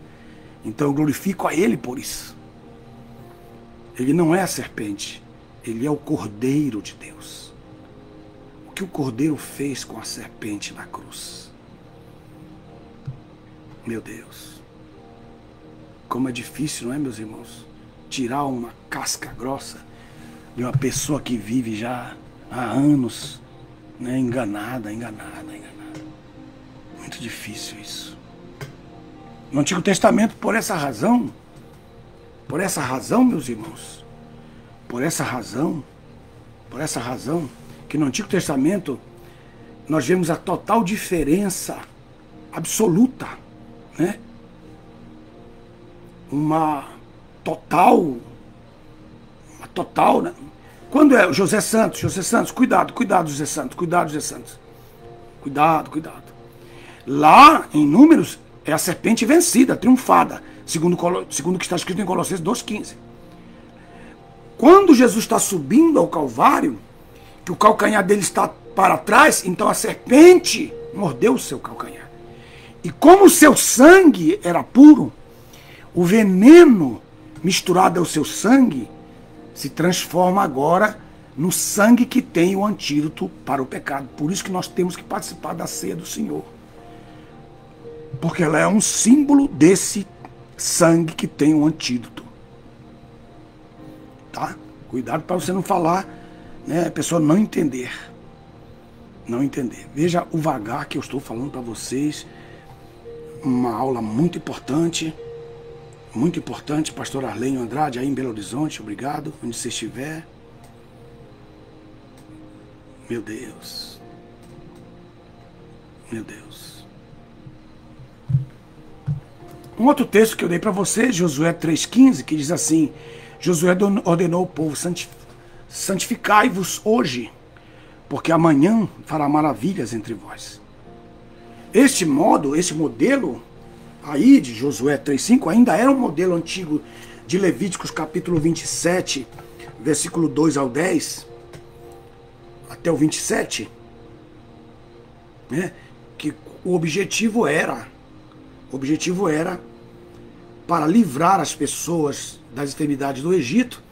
Então eu glorifico a Ele por isso. Ele não é a serpente, Ele é o Cordeiro de Deus. O que o Cordeiro fez com a serpente na cruz? Meu Deus. Como é difícil, não é, meus irmãos? Tirar uma casca grossa de uma pessoa que vive já há anos, né, enganada. Muito difícil isso. No Antigo Testamento, por essa razão, meus irmãos, por essa razão, que no Antigo Testamento nós vemos a total diferença absoluta, né? Uma total, né? Quando é José Santos, cuidado, José Santos, cuidado. Lá em Números é a serpente vencida, triunfada, segundo o que está escrito em Colossenses 2,15. Quando Jesus está subindo ao Calvário, que o calcanhar dele está para trás, então a serpente mordeu o seu calcanhar. E como o seu sangue era puro, o veneno misturado ao seu sangue se transforma agora no sangue que tem o antídoto para o pecado. Por isso que nós temos que participar da ceia do Senhor. Porque ela é um símbolo desse sangue que tem o antídoto. Tá? Cuidado para você não falar, né, a pessoa não entender. Não entender. Veja o vagar que eu estou falando para vocês. Uma aula muito importante. Muito importante, pastor Arlênio Andrade, aí em Belo Horizonte, obrigado, onde você estiver. Meu Deus. Meu Deus. Um outro texto que eu dei para vocês, Josué 3,15, que diz assim, Josué ordenou ao povo, santificai-vos hoje, porque amanhã fará maravilhas entre vós. Este modelo aí de Josué 3,5 ainda era um modelo antigo de Levíticos capítulo 27, versículo 2 ao 10, até o 27, né? Que o objetivo era para livrar as pessoas das enfermidades do Egito,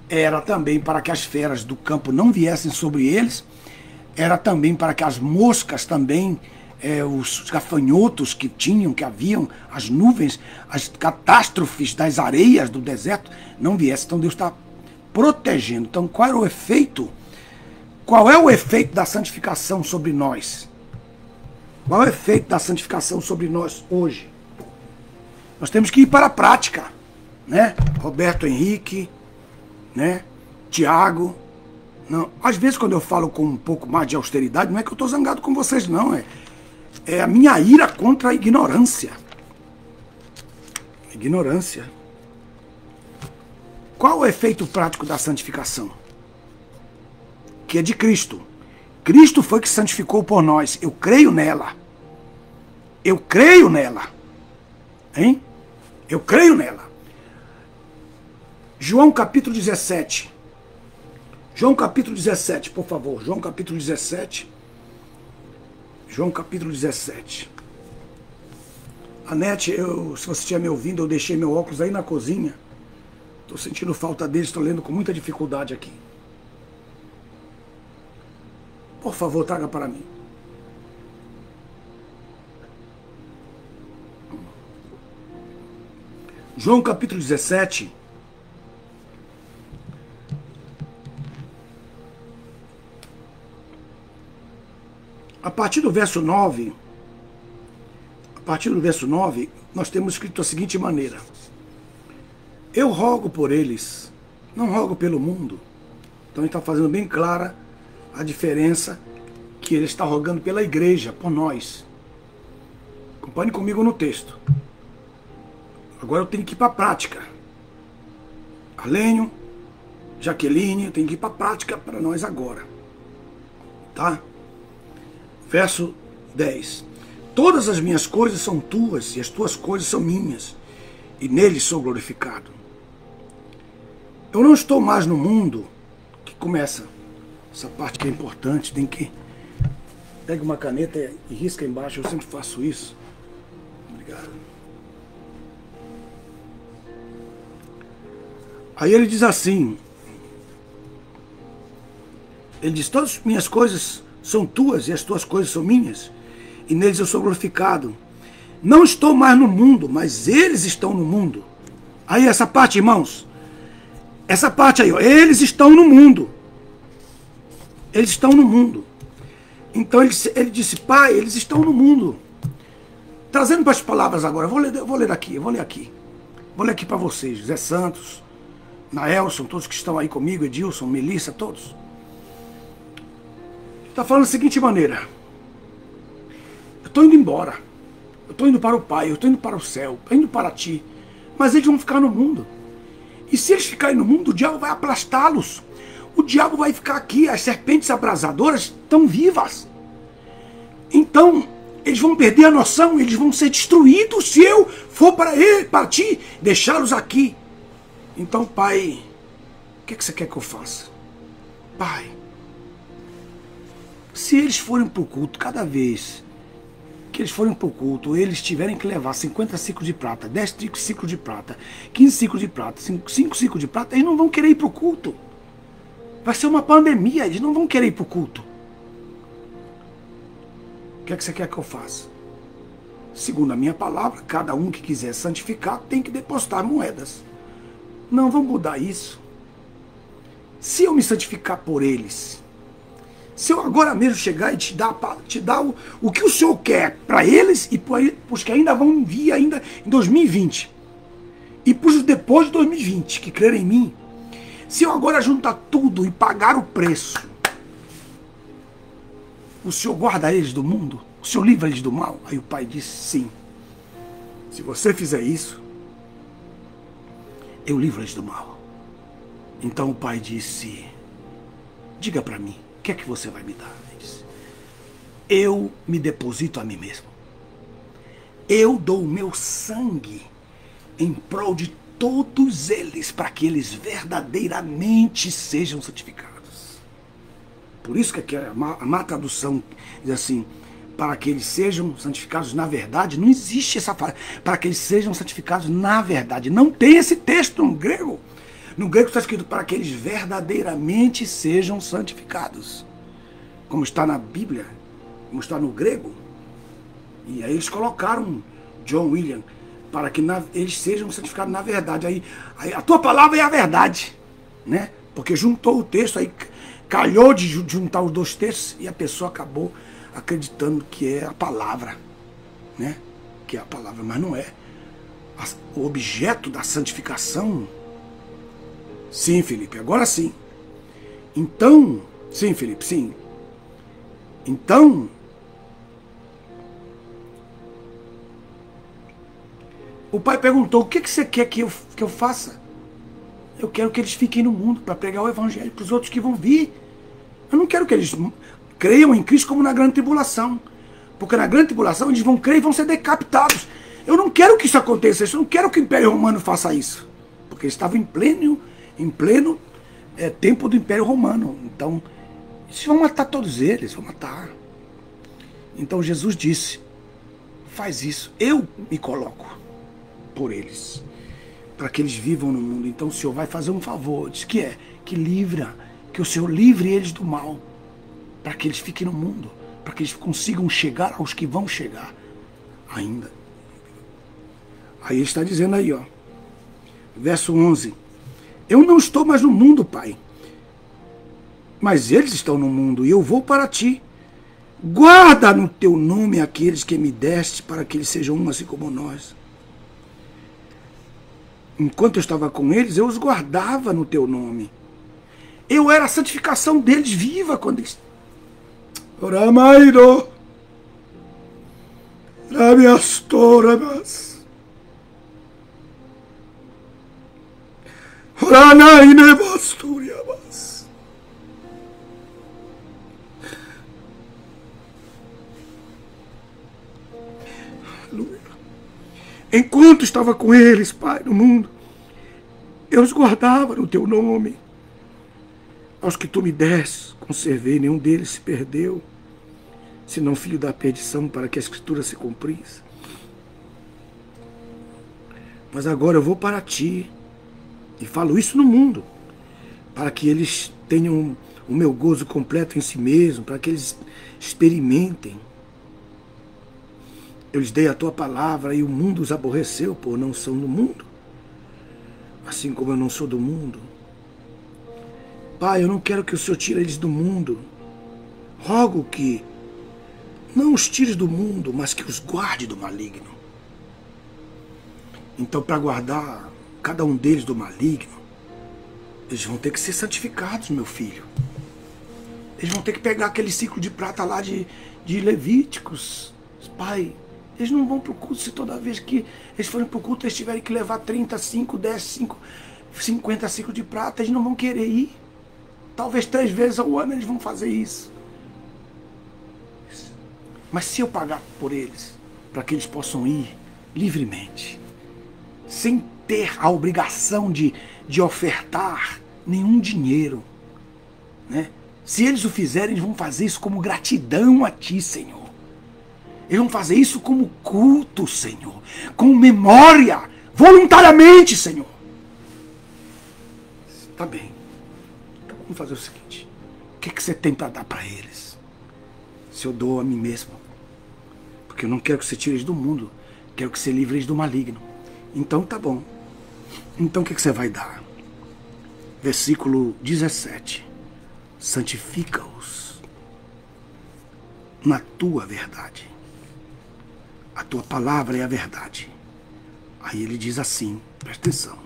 era também para que as feras do campo não viessem sobre eles, era também para que as moscas também, os gafanhotos que haviam, as nuvens, as catástrofes das areias do deserto não viessem. Então Deus está protegendo. Então qual era o efeito? Qual é o efeito da santificação sobre nós? Qual é o efeito da santificação sobre nós hoje? Nós temos que ir para a prática, né? Roberto Henrique, né? Tiago. Não. Às vezes, quando eu falo com um pouco mais de austeridade, não é que eu estou zangado com vocês, não. É a minha ira contra a ignorância. Ignorância. Qual o efeito prático da santificação? Que é de Cristo. Cristo foi que santificou por nós. Eu creio nela. Eu creio nela. Hein? Eu creio nela. João capítulo 17. João capítulo 17, por favor. João capítulo 17. João capítulo 17. Anete, se você estiver me ouvindo, eu deixei meu óculos aí na cozinha. Estou sentindo falta dele, estou lendo com muita dificuldade aqui. Por favor, traga para mim. João capítulo 17. A partir do verso 9, nós temos escrito da seguinte maneira: eu rogo por eles, não rogo pelo mundo. Então ele está fazendo bem clara a diferença, que ele está rogando pela igreja, por nós. Acompanhe comigo no texto. Agora eu tenho que ir para a prática. Arlênio, Jaqueline, eu tenho que ir para a prática para nós agora. Tá? Verso 10. Todas as minhas coisas são tuas, e as tuas coisas são minhas, e neles sou glorificado. Eu não estou mais no mundo, que começa essa parte que é importante, tem que... Pega uma caneta e risca embaixo, eu sempre faço isso. Obrigado. Aí ele diz assim, ele diz, todas as minhas coisas são tuas e as tuas coisas são minhas, e neles eu sou glorificado. Não estou mais no mundo, mas eles estão no mundo. Aí essa parte, irmãos, essa parte aí, ó, eles estão no mundo. Eles estão no mundo. Então ele disse, Pai, eles estão no mundo. Trazendo para as palavras agora, eu vou ler aqui. Vou ler aqui para vocês, Zé Santos, Naelson, todos que estão aí comigo, Edilson, Melissa, todos. Está falando da seguinte maneira: eu estou indo embora, eu estou indo para o Pai, eu estou indo para o céu, eu estou indo para ti, mas eles vão ficar no mundo. E se eles ficarem no mundo, o diabo vai aplastá-los. O diabo vai ficar aqui, as serpentes abrasadoras estão vivas. Então, eles vão perder a noção, eles vão ser destruídos se eu for para ti, deixá-los aqui. Então, Pai, o que você quer que eu faça? Pai, se eles forem para o culto, cada vez que eles forem para o culto, eles tiverem que levar 50 ciclos de prata, 10 ciclos de prata, 15 ciclos de prata, 5 ciclos de prata, eles não vão querer ir para o culto. Vai ser uma pandemia, eles não vão querer ir para o culto. O que você quer que eu faça? Segundo a minha palavra, cada um que quiser santificar tem que depositar moedas. Não, vamos mudar isso. Se eu me santificar por eles, se eu agora mesmo chegar e te dar o que o Senhor quer para eles e para os que ainda vão vir ainda em 2020, e para os depois de 2020 que crerem em mim, se eu agora juntar tudo e pagar o preço, o Senhor guarda eles do mundo? O Senhor livra eles do mal? Aí o pai disse, sim. Se você fizer isso, eu livro eles do mal. Então o pai disse, diga para mim, o que é que você vai me dar? Ele disse, eu me deposito a mim mesmo. Eu dou o meu sangue em prol de todos eles, para que eles verdadeiramente sejam santificados. Por isso que aqui a má tradução diz assim, para que eles sejam santificados na verdade. Não existe essa frase, para que eles sejam santificados na verdade. Não tem esse texto no grego. No grego está escrito, para que eles verdadeiramente sejam santificados. Como está na Bíblia, como está no grego. E aí eles colocaram John William, para que eles sejam santificados na verdade. Aí a tua palavra é a verdade, né? Porque juntou o texto, aí calhou de juntar os dois textos e a pessoa acabou acreditando que é a palavra, né? Que é a palavra, mas não é. O objeto da santificação. Sim, Felipe, agora sim. Então, sim, Felipe, sim. Então, o pai perguntou, o que você quer que eu faça? Eu quero que eles fiquem no mundo para pregar o evangelho para os outros que vão vir. Eu não quero que eles creiam em Cristo como na grande tribulação. Porque na grande tribulação eles vão crer e vão ser decapitados. Eu não quero que isso aconteça. Eu não quero que o Império Romano faça isso. Porque eles estavam em pleno tempo do Império Romano. Então, eles vão matar todos eles, vão matar. Então Jesus disse, faz isso. Eu me coloco por eles. Para que eles vivam no mundo. Então o Senhor vai fazer um favor. Diz que que o Senhor livre eles do mal. Para que eles fiquem no mundo, para que eles consigam chegar aos que vão chegar ainda. Aí ele está dizendo aí, ó, verso 11, eu não estou mais no mundo, Pai, mas eles estão no mundo e eu vou para ti. Guarda no teu nome aqueles que me deste, para que eles sejam um assim como nós. Enquanto eu estava com eles, eu os guardava no teu nome. Eu era a santificação deles viva quando eles... Ramairo, Rabiastoramas, Ranainebasturiamas. Aleluia. Enquanto estava com eles, Pai, no mundo, eu os guardava no teu nome. Aos que tu me deste, conservei, nenhum deles se perdeu, senão filho da perdição, para que a Escritura se cumprisse. Mas agora eu vou para ti, e falo isso no mundo, para que eles tenham o meu gozo completo em si mesmo, para que eles experimentem. Eu lhes dei a tua palavra, e o mundo os aborreceu, por não são do mundo, assim como eu não sou do mundo. Pai, eu não quero que o Senhor tire eles do mundo. Rogo que não os tire do mundo, mas que os guarde do maligno. Então, para guardar cada um deles do maligno, eles vão ter que ser santificados, meu filho. Eles vão ter que pegar aquele ciclo de prata lá de Levíticos. Pai, eles não vão para o culto se toda vez que eles forem para o culto eles tiverem que levar 35, 10, 5, 50 ciclos de prata, eles não vão querer ir. Talvez 3 vezes ao ano eles vão fazer isso. Mas se eu pagar por eles, para que eles possam ir livremente, sem ter a obrigação de ofertar nenhum dinheiro, né? Se eles o fizerem, eles vão fazer isso como gratidão a ti, Senhor. Eles vão fazer isso como culto, Senhor. Com memória, voluntariamente, Senhor. Tá bem. Vamos fazer o seguinte, o que você tem para dar para eles? Se eu dou a mim mesmo, porque eu não quero que você tire eles do mundo, quero que você livre eles do maligno. Então tá bom, então o que você vai dar? Versículo 17, santifica-os na tua verdade, a tua palavra é a verdade. Aí ele diz assim, presta atenção,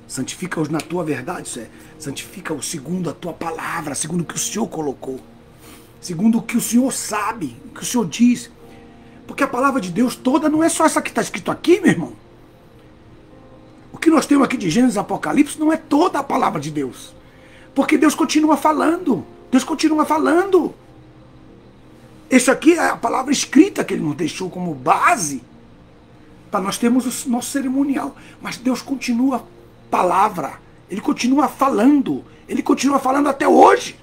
santifica-os na tua verdade, isso é, santifica-os segundo a tua palavra, segundo o que o Senhor colocou, segundo o que o Senhor sabe, o que o Senhor diz. Porque a palavra de Deus toda não é só essa que está escrito aqui, meu irmão. O que nós temos aqui de Gênesis e Apocalipse não é toda a palavra de Deus. Porque Deus continua falando. Deus continua falando. Isso aqui é a palavra escrita que ele nos deixou como base para nós termos o nosso cerimonial. Mas Deus continua palavra, Ele continua falando, Ele continua falando até hoje.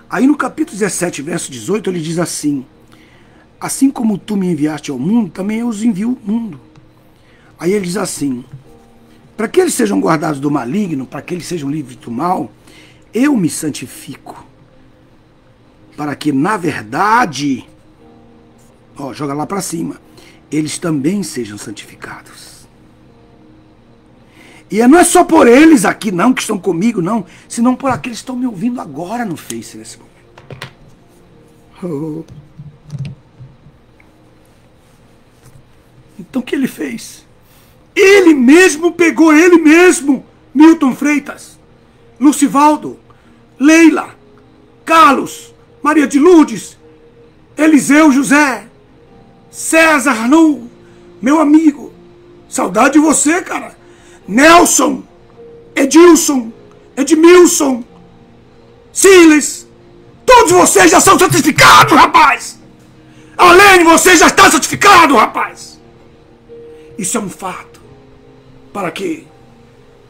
Aí no capítulo 17, verso 18, ele diz assim: assim como tu me enviaste ao mundo, também eu os envio ao mundo. Aí ele diz assim: para que eles sejam guardados do maligno, para que eles sejam livres do mal, eu me santifico, para que na verdade, ó, joga lá para cima, eles também sejam santificados. E não é só por eles aqui não, que estão comigo não, senão por aqueles que estão me ouvindo agora no Face nesse momento. Oh. Então o que ele fez? Ele mesmo pegou, ele mesmo, Milton Freitas, Lucivaldo, Leila, Carlos, Maria de Lourdes, Eliseu José, César Arnon, meu amigo, saudade de você, cara. Nelson, Edilson, Edmilson, Silas, todos vocês já são santificados, rapaz. Além, você já está santificado, rapaz. Isso é um fato. Para quê?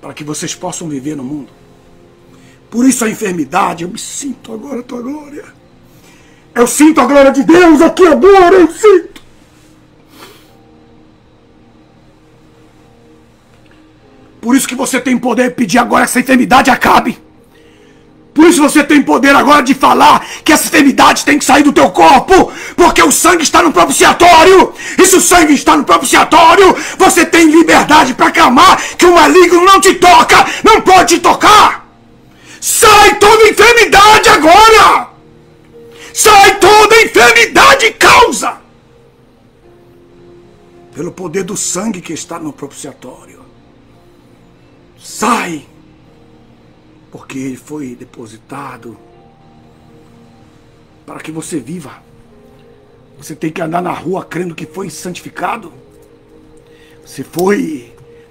Para que vocês possam viver no mundo. Por isso a enfermidade, eu me sinto agora a tua glória. Eu sinto a glória de Deus aqui agora, eu sinto. Por isso que você tem poder de pedir agora que essa enfermidade acabe. Por isso você tem poder agora de falar que essa enfermidade tem que sair do teu corpo, porque o sangue está no propiciatório. E se o sangue está no propiciatório, você tem liberdade para clamar que o maligno não te toca, não pode te tocar. Sai toda enfermidade agora. Sai toda enfermidade causa pelo poder do sangue que está no propiciatório. Sai, porque ele foi depositado para que você viva. Você tem que andar na rua crendo que foi santificado. Você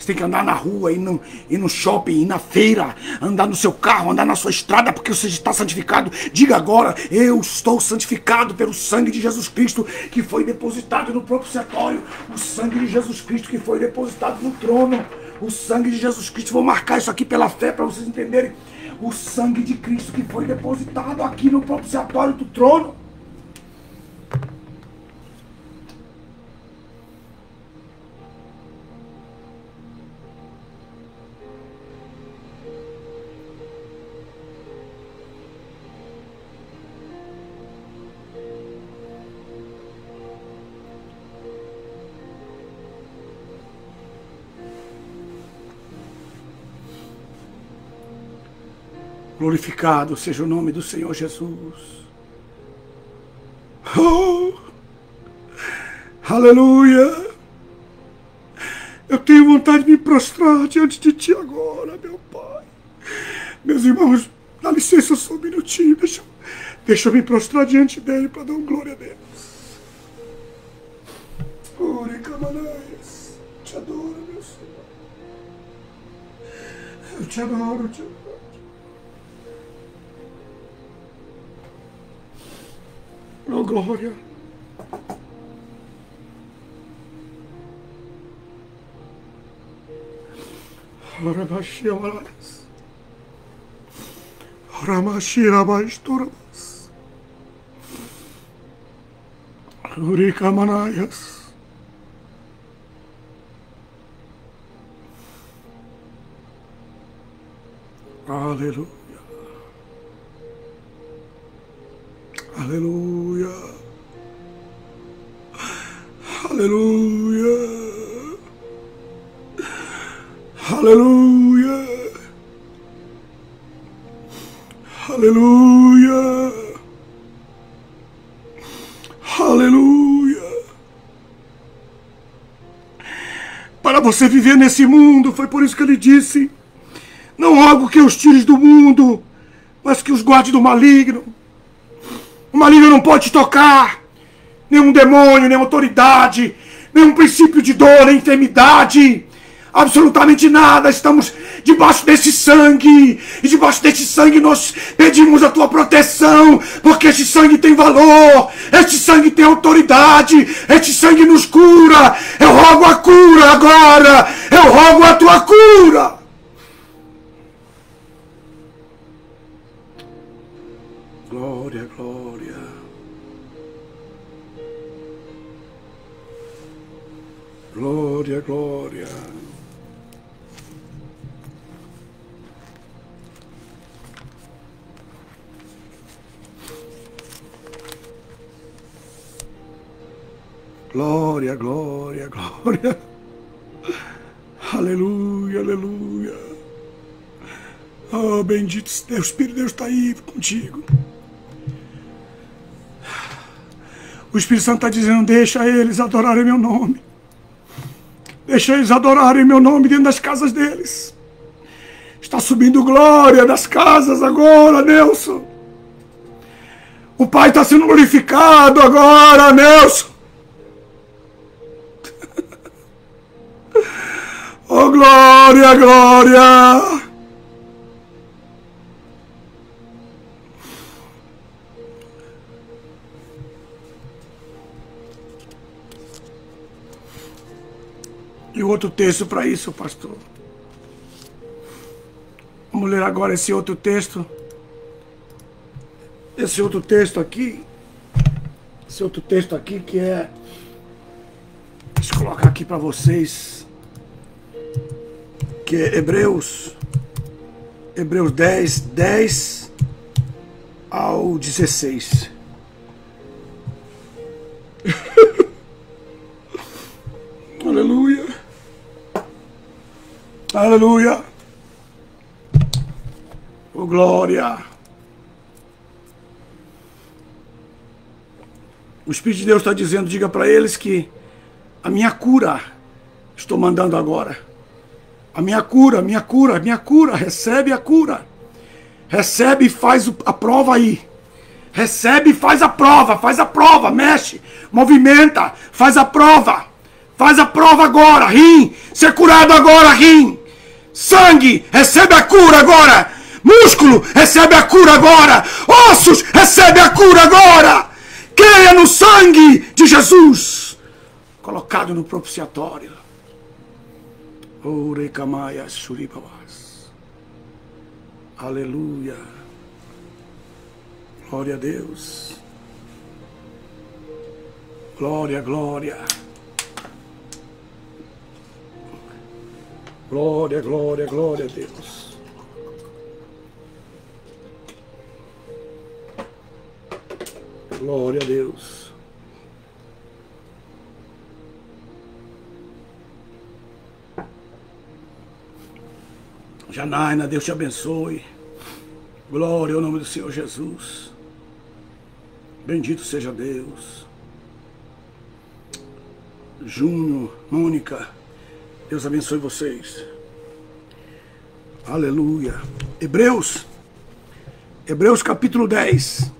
tem que andar na rua, ir no shopping, ir na feira, andar no seu carro, andar na sua estrada, porque você está santificado. Diga agora: eu estou santificado pelo sangue de Jesus Cristo que foi depositado no propiciatório. O sangue de Jesus Cristo que foi depositado no trono. O sangue de Jesus Cristo, vou marcar isso aqui pela fé para vocês entenderem. O sangue de Cristo que foi depositado aqui no propiciatório do trono. Glorificado seja o nome do Senhor Jesus. Oh, aleluia. Eu tenho vontade de me prostrar diante de Ti agora, meu Pai. Meus irmãos, dá licença só um minutinho. Deixa eu me prostrar diante dEle para dar glória a Deus. Ore, Camanaias. Te adoro, meu Senhor. Eu te adoro, te adoro. Oh, glória. Ora, aleluia. Aleluia. Aleluia. Aleluia. Aleluia. Aleluia. Para você viver nesse mundo, foi por isso que ele disse: não algo que os tires do mundo, mas que os guarde do maligno. O maligno não pode te tocar. Nenhum demônio, nenhuma autoridade, nenhum princípio de dor, nem enfermidade. absolutamente nada. Estamos debaixo desse sangue, e debaixo desse sangue nós pedimos a tua proteção, porque este sangue tem valor, este sangue tem autoridade, este sangue nos cura. Eu rogo a cura agora, eu rogo a tua cura. Glória, glória. Glória, glória. Glória, glória, glória. Aleluia, aleluia. Oh, bendito Deus, o Espírito de Deus está aí contigo. O Espírito Santo está dizendo, deixa eles adorarem meu nome. Deixa eles adorarem meu nome dentro das casas deles. Está subindo glória das casas agora, Nelson. O Pai está sendo glorificado agora, Nelson. Oh, glória, glória. E outro texto para isso, pastor. Vamos ler agora esse outro texto. Esse outro texto aqui. Esse outro texto aqui que é... Deixa eu colocar aqui para vocês. Que é Hebreus 10, 10 ao 16. Aleluia. Aleluia. Oh, glória. O Espírito de Deus está dizendo, diga para eles que a minha cura estou mandando agora. A minha cura, minha cura, minha cura. Recebe a cura. Recebe e faz a prova aí. Recebe e faz a prova, mexe, movimenta, faz a prova. Faz a prova agora, rim, ser curado agora, rim. Sangue, recebe a cura agora. Músculo, recebe a cura agora. Ossos, recebe a cura agora. Creia no sangue de Jesus, colocado no propiciatório. Orecamaias Shuribabas. Aleluia. Glória a Deus. Glória, glória. Glória, glória, glória a Deus. Glória a Deus. Janaina, Deus te abençoe. Glória ao nome do Senhor Jesus. Bendito seja Deus. Júnior, Mônica, Deus abençoe vocês. Aleluia. Hebreus capítulo 10.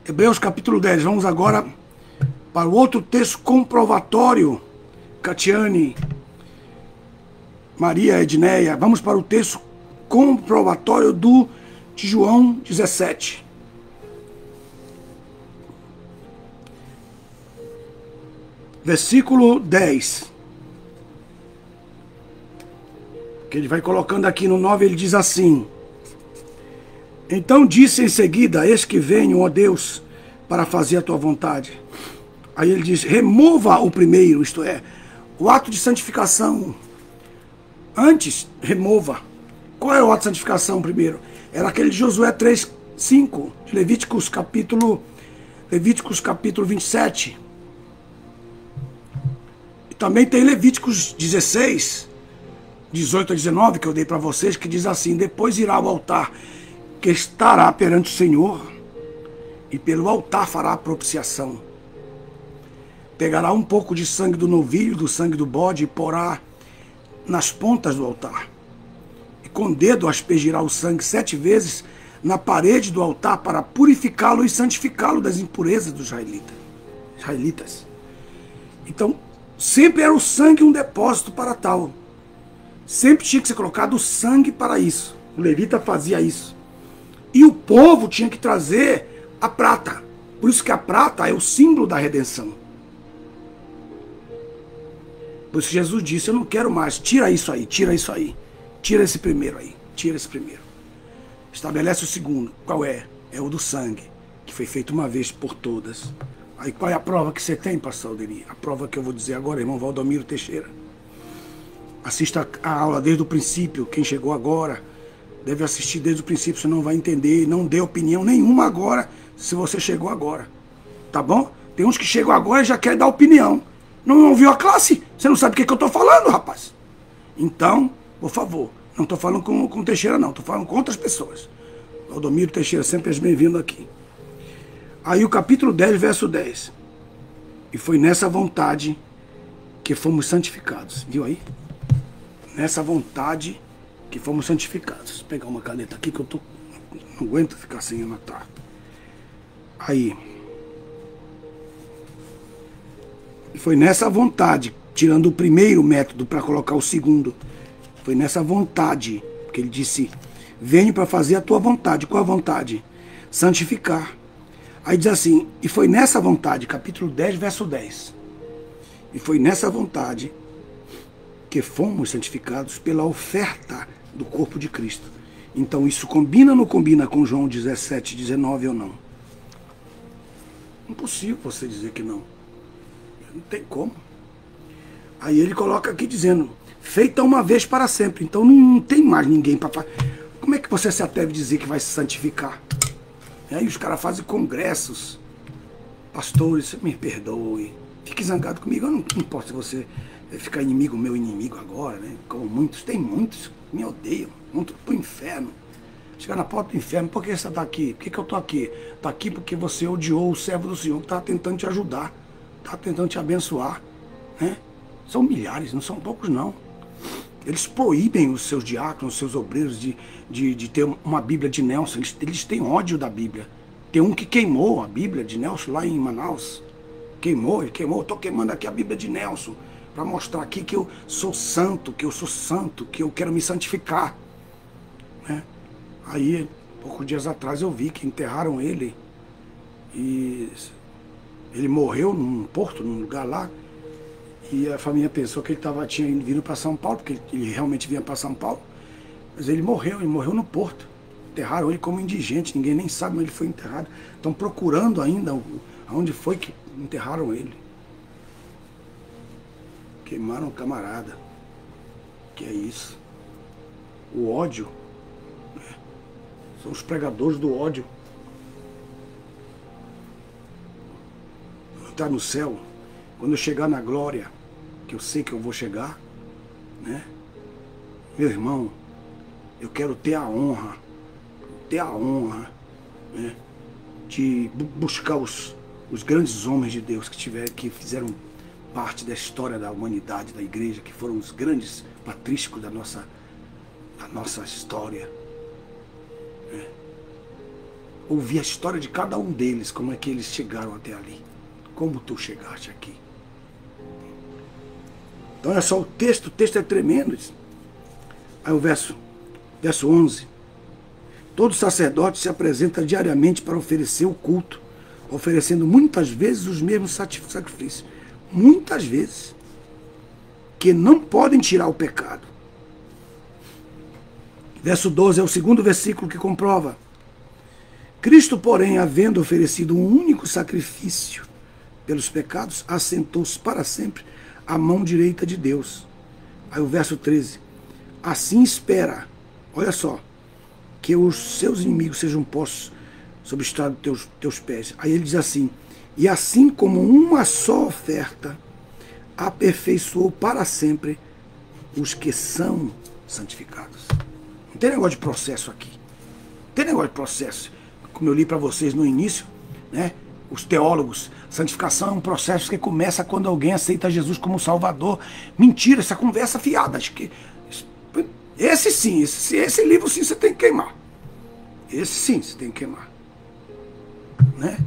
Hebreus capítulo 10. Vamos agora para o outro texto comprovatório. Catiane, Maria Edneia. Vamos para o texto comprovatório de João 17. Versículo 10. Que ele vai colocando aqui no 9, ele diz assim: então disse em seguida, eis que venho, ó Deus, para fazer a tua vontade. Aí ele diz, remova o primeiro, isto é, o ato de santificação. Antes, remova. Qual é o ato de santificação primeiro? Era aquele de Josué 3, 5, de Levíticos capítulo 27. E também tem Levíticos 16, 18 a 19, que eu dei para vocês, que diz assim: depois irá ao altar que estará perante o Senhor, e pelo altar fará a propiciação. Pegará um pouco de sangue do novilho, do sangue do bode, e porá nas pontas do altar. E com o dedo aspergirá o sangue 7 vezes na parede do altar, para purificá-lo e santificá-lo das impurezas dos israelitas. Então, Sempre era o sangue um depósito para tal. Sempre tinha que ser colocado o sangue para isso. O levita fazia isso. E o povo tinha que trazer a prata. Por isso que a prata é o símbolo da redenção. Por isso Jesus disse, eu não quero mais, tira isso aí, tira isso aí. Tira esse primeiro aí, tira esse primeiro. Estabelece o segundo. Qual é? É o do sangue, que foi feito uma vez por todas. Aí qual é a prova que você tem, pastor Alderi? A prova que eu vou dizer agora, irmão Valdomiro Teixeira. Assista a aula desde o princípio. Quem chegou agora deve assistir desde o princípio, senão vai entender. Não dê opinião nenhuma agora, se você chegou agora. Tá bom? Tem uns que chegam agora e já querem dar opinião. Não ouviu a classe? Você não sabe o que eu estou falando, rapaz. Então, por favor, não estou falando com Teixeira, não. Estou falando com outras pessoas. Valdomiro Teixeira, sempre és bem-vindo aqui. Aí o capítulo 10, verso 10. E foi nessa vontade que fomos santificados. Viu aí? Nessa vontade que fomos santificados. Vou pegar uma caneta aqui que eu não aguento ficar sem anotar. Aí. E foi nessa vontade, tirando o primeiro método para colocar o segundo. Foi nessa vontade que ele disse, venho para fazer a tua vontade. Qual a vontade? Santificar. Aí diz assim, e foi nessa vontade, capítulo 10, verso 10. E foi nessa vontade que fomos santificados pela oferta do corpo de Cristo. Então isso combina ou não combina com João 17, 19 ou não? Impossível você dizer que não. Não tem como. Aí ele coloca aqui dizendo, feita uma vez para sempre. Então não tem mais ninguém para fazer. Como é que você se atreve a dizer que vai se santificar? E aí os caras fazem congressos. Pastores, me perdoe. Fique zangado comigo. Eu não importa se você ficar meu inimigo agora, né? Como muitos, tem muitos que me odeiam. Vão tudo pro inferno. Chegar na porta do inferno. Por que você está aqui? Por que eu estou aqui? Está aqui porque você odiou o servo do Senhor que estava tentando te ajudar. Estava tentando te abençoar. Né? São milhares, não são poucos não. Eles proíbem os seus diáconos, os seus obreiros de ter uma Bíblia de Nelson. Eles têm ódio da Bíblia. Tem um que queimou a Bíblia de Nelson lá em Manaus. Ele queimou. Estou queimando aqui a Bíblia de Nelson para mostrar aqui que eu sou santo, que eu quero me santificar. Né? Aí, poucos dias atrás, eu vi que enterraram ele. E ele morreu num porto, num lugar lá. E a família pensou que ele tinha vindo para São Paulo, porque ele realmente vinha para São Paulo. Mas ele morreu no porto. Enterraram ele como indigente, ninguém nem sabe onde ele foi enterrado. Estão procurando ainda onde foi que enterraram ele. Queimaram o camarada. Que é isso? O ódio. Né? São os pregadores do ódio. Está no céu. Quando eu chegar na glória, que eu sei que eu vou chegar, né? Meu irmão, eu quero ter a honra, né? De buscar os grandes homens de Deus que fizeram parte da história da humanidade, da igreja, que foram os grandes patrísticos da nossa história. Né? Ouvir a história de cada um deles, como é que eles chegaram até ali. Como tu chegaste aqui. Então olha só o texto é tremendo. Aí o verso 11. Todo sacerdote se apresenta diariamente para oferecer o culto, oferecendo muitas vezes os mesmos sacrifícios. Muitas vezes. Que não podem tirar o pecado. Verso 12 é o segundo versículo que comprova. Cristo, porém, havendo oferecido um único sacrifício pelos pecados, assentou-se para sempre à mão direita de Deus. Aí o verso 13. Assim espera, olha só, que os seus inimigos sejam postos sob o estrado dos teus pés. Aí ele diz assim, e assim como uma só oferta aperfeiçoou para sempre os que são santificados. Não tem negócio de processo aqui. Não tem negócio de processo. Como eu li para vocês no início, né? Os teólogos, santificação é um processo que começa quando alguém aceita Jesus como Salvador. Mentira, essa conversa fiada. Acho que esse sim, esse livro sim você tem que queimar. Esse sim você tem que queimar. Né?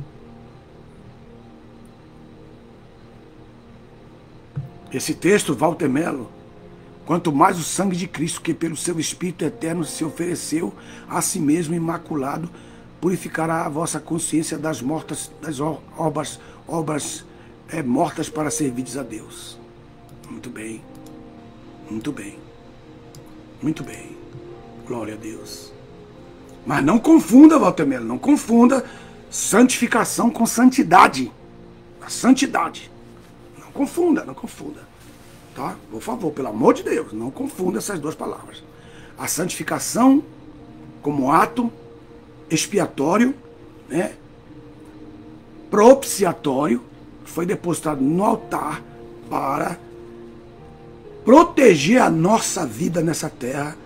Esse texto, Walter Mello, quanto mais o sangue de Cristo, que pelo seu Espírito eterno se ofereceu a si mesmo imaculado, purificará a vossa consciência das obras mortas para servirdes a Deus. Muito bem, muito bem, muito bem. Glória a Deus. Mas não confunda, Walter Mello, não confunda santificação com santidade. A santidade. Não confunda, não confunda. Tá? Por favor, pelo amor de Deus, não confunda essas duas palavras. A santificação como ato expiatório, né, propiciatório, foi depositado no altar para proteger a nossa vida nessa terra,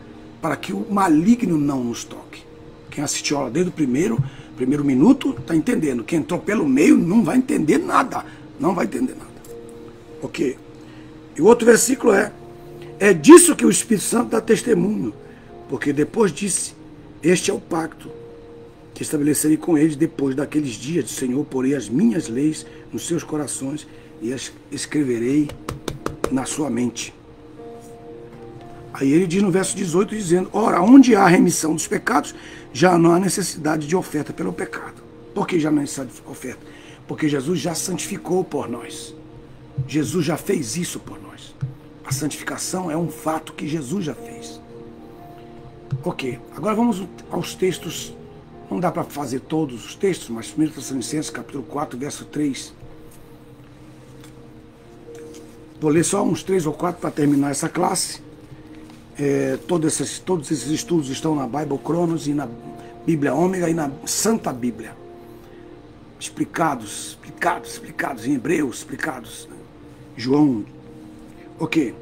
para que o maligno não nos toque. Quem assistiu a aula desde o primeiro minuto está entendendo. Quem entrou pelo meio não vai entender nada. Não vai entender nada. Ok. E o outro versículo é disso que o Espírito Santo dá testemunho, porque depois disse, este é o pacto que estabelecerei com eles depois daqueles dias do Senhor, porei as minhas leis nos seus corações e as escreverei na sua mente. Aí ele diz no verso 18, dizendo, ora, onde há remissão dos pecados, já não há necessidade de oferta pelo pecado. Por que já não há necessidade de oferta? Porque Jesus já santificou por nós. Jesus já fez isso por nós. A santificação é um fato que Jesus já fez. Ok, agora vamos aos textos. Não dá para fazer todos os textos, mas 1 Tessalonicenses, capítulo 4, verso 3. Vou ler só uns 3 ou 4 para terminar essa classe. Todos esses estudos estão na Bible Cronos e na Bíblia Ômega e na Santa Bíblia. Explicados em Hebreus, explicados. João. Ok,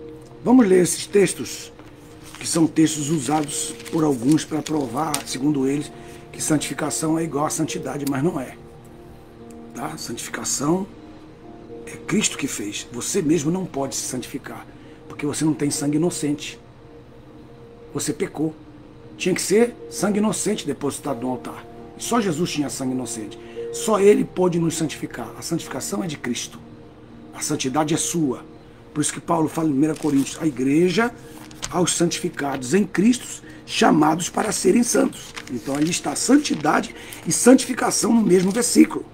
vamos ler esses textos, que são textos usados por alguns para provar, segundo eles, que santificação é igual a santidade, mas não é. Tá? Santificação é Cristo que fez. Você mesmo não pode se santificar, porque você não tem sangue inocente. Você pecou. Tinha que ser sangue inocente depositado no altar. Só Jesus tinha sangue inocente. Só Ele pôde nos santificar. A santificação é de Cristo. A santidade é sua. Por isso que Paulo fala em 1 Coríntios, a igreja aos santificados em Cristo, chamados para serem santos. Então ali está santidade e santificação no mesmo versículo.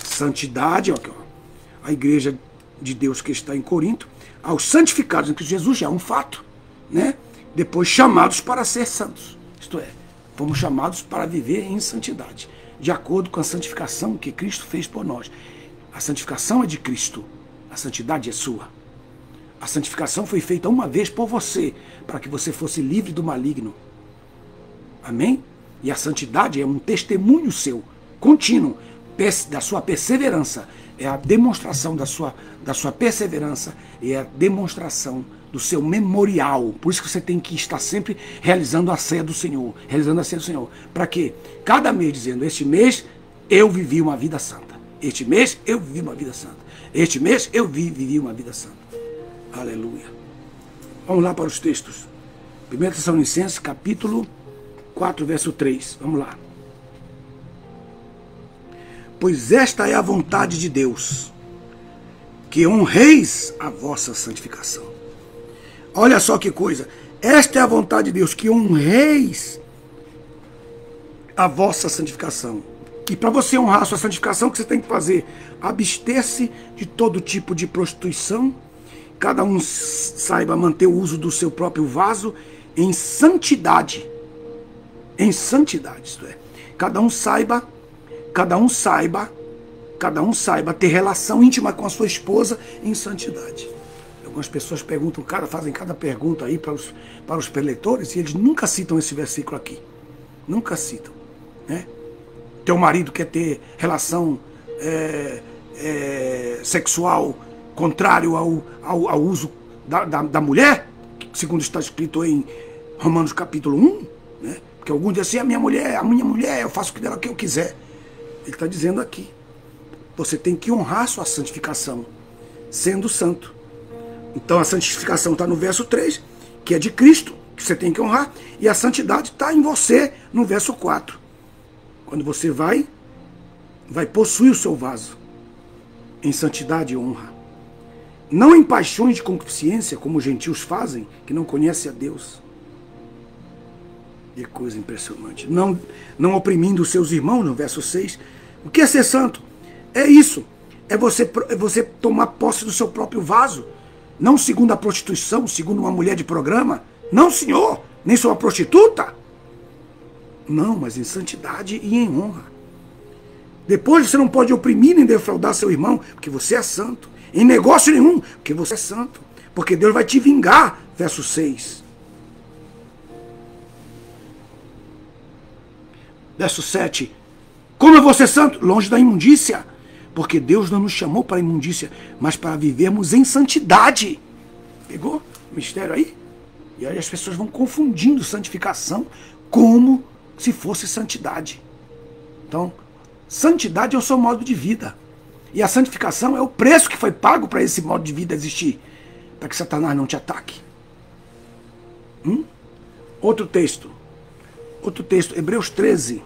Santidade, ó, a igreja de Deus que está em Corinto, aos santificados em Cristo Jesus, já é um fato, né? Depois chamados para ser santos. Isto é, fomos chamados para viver em santidade, de acordo com a santificação que Cristo fez por nós. A santificação é de Cristo, a santidade é sua. A santificação foi feita uma vez por você, para que você fosse livre do maligno. Amém? E a santidade é um testemunho seu, contínuo, da sua perseverança. É a demonstração da sua perseverança, é a demonstração do seu memorial. Por isso que você tem que estar sempre realizando a ceia do Senhor. Realizando a ceia do Senhor. Para quê? Cada mês dizendo, este mês eu vivi uma vida santa. Este mês eu vivi uma vida santa. Este mês eu vivi uma vida santa. Aleluia. Vamos lá para os textos. 1 Tessalonicenses, capítulo 4, verso 3. Vamos lá. Pois esta é a vontade de Deus, que honreis a vossa santificação. Olha só que coisa. Esta é a vontade de Deus, que honreis a vossa santificação. E para você honrar a sua santificação, o que você tem que fazer? Abster-se de todo tipo de prostituição. Cada um saiba manter o uso do seu próprio vaso em santidade. Em santidade, isto é. Cada um saiba ter relação íntima com a sua esposa em santidade. Algumas pessoas perguntam, fazem cada pergunta aí para os preleitores e eles nunca citam esse versículo aqui. Nunca citam, né? Teu marido quer ter relação sexual contrário ao uso da mulher, segundo está escrito em Romanos capítulo 1, né? Porque alguns dizem assim, a minha mulher, eu faço dela o que eu quiser. Ele está dizendo aqui, você tem que honrar sua santificação, sendo santo. Então a santificação está no verso 3, que é de Cristo, que você tem que honrar, e a santidade está em você, no verso 4. Quando você vai possuir o seu vaso em santidade e honra. não em paixões de concupiscência, como os gentios fazem, que não conhecem a Deus. Que coisa impressionante. Não oprimindo os seus irmãos, no verso 6. O que é ser santo? É isso. É você tomar posse do seu próprio vaso. Não segundo a prostituição, segundo uma mulher de programa. Não, senhor, nem sou uma prostituta. Não, mas em santidade e em honra. Depois você não pode oprimir nem defraudar seu irmão, porque você é santo. Em negócio nenhum, porque você é santo. Porque Deus vai te vingar, verso 6. Verso 7. Como eu vou ser santo? Longe da imundícia. Porque Deus não nos chamou para a imundícia, mas para vivermos em santidade. Pegou o mistério aí? E aí as pessoas vão confundindo santificação como se fosse santidade. Então, santidade é o seu modo de vida. E a santificação é o preço que foi pago para esse modo de vida existir. Para que Satanás não te ataque. Outro texto. Hebreus 13.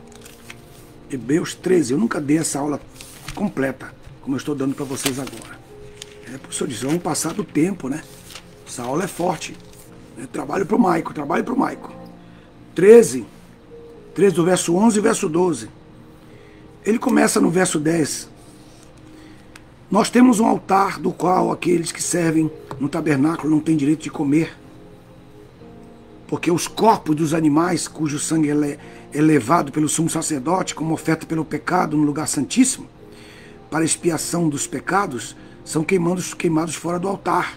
Hebreus 13. Eu nunca dei essa aula completa, como eu estou dando para vocês agora. O professor disse, vamos passar do tempo, né? Essa aula é forte. Trabalho para o Maico. 13 do verso 11 e verso 12. Ele começa no verso 10. Nós temos um altar do qual aqueles que servem no tabernáculo não têm direito de comer. Porque os corpos dos animais, cujo sangue é levado pelo sumo sacerdote como oferta pelo pecado no lugar santíssimo, para expiação dos pecados, são queimados fora do altar.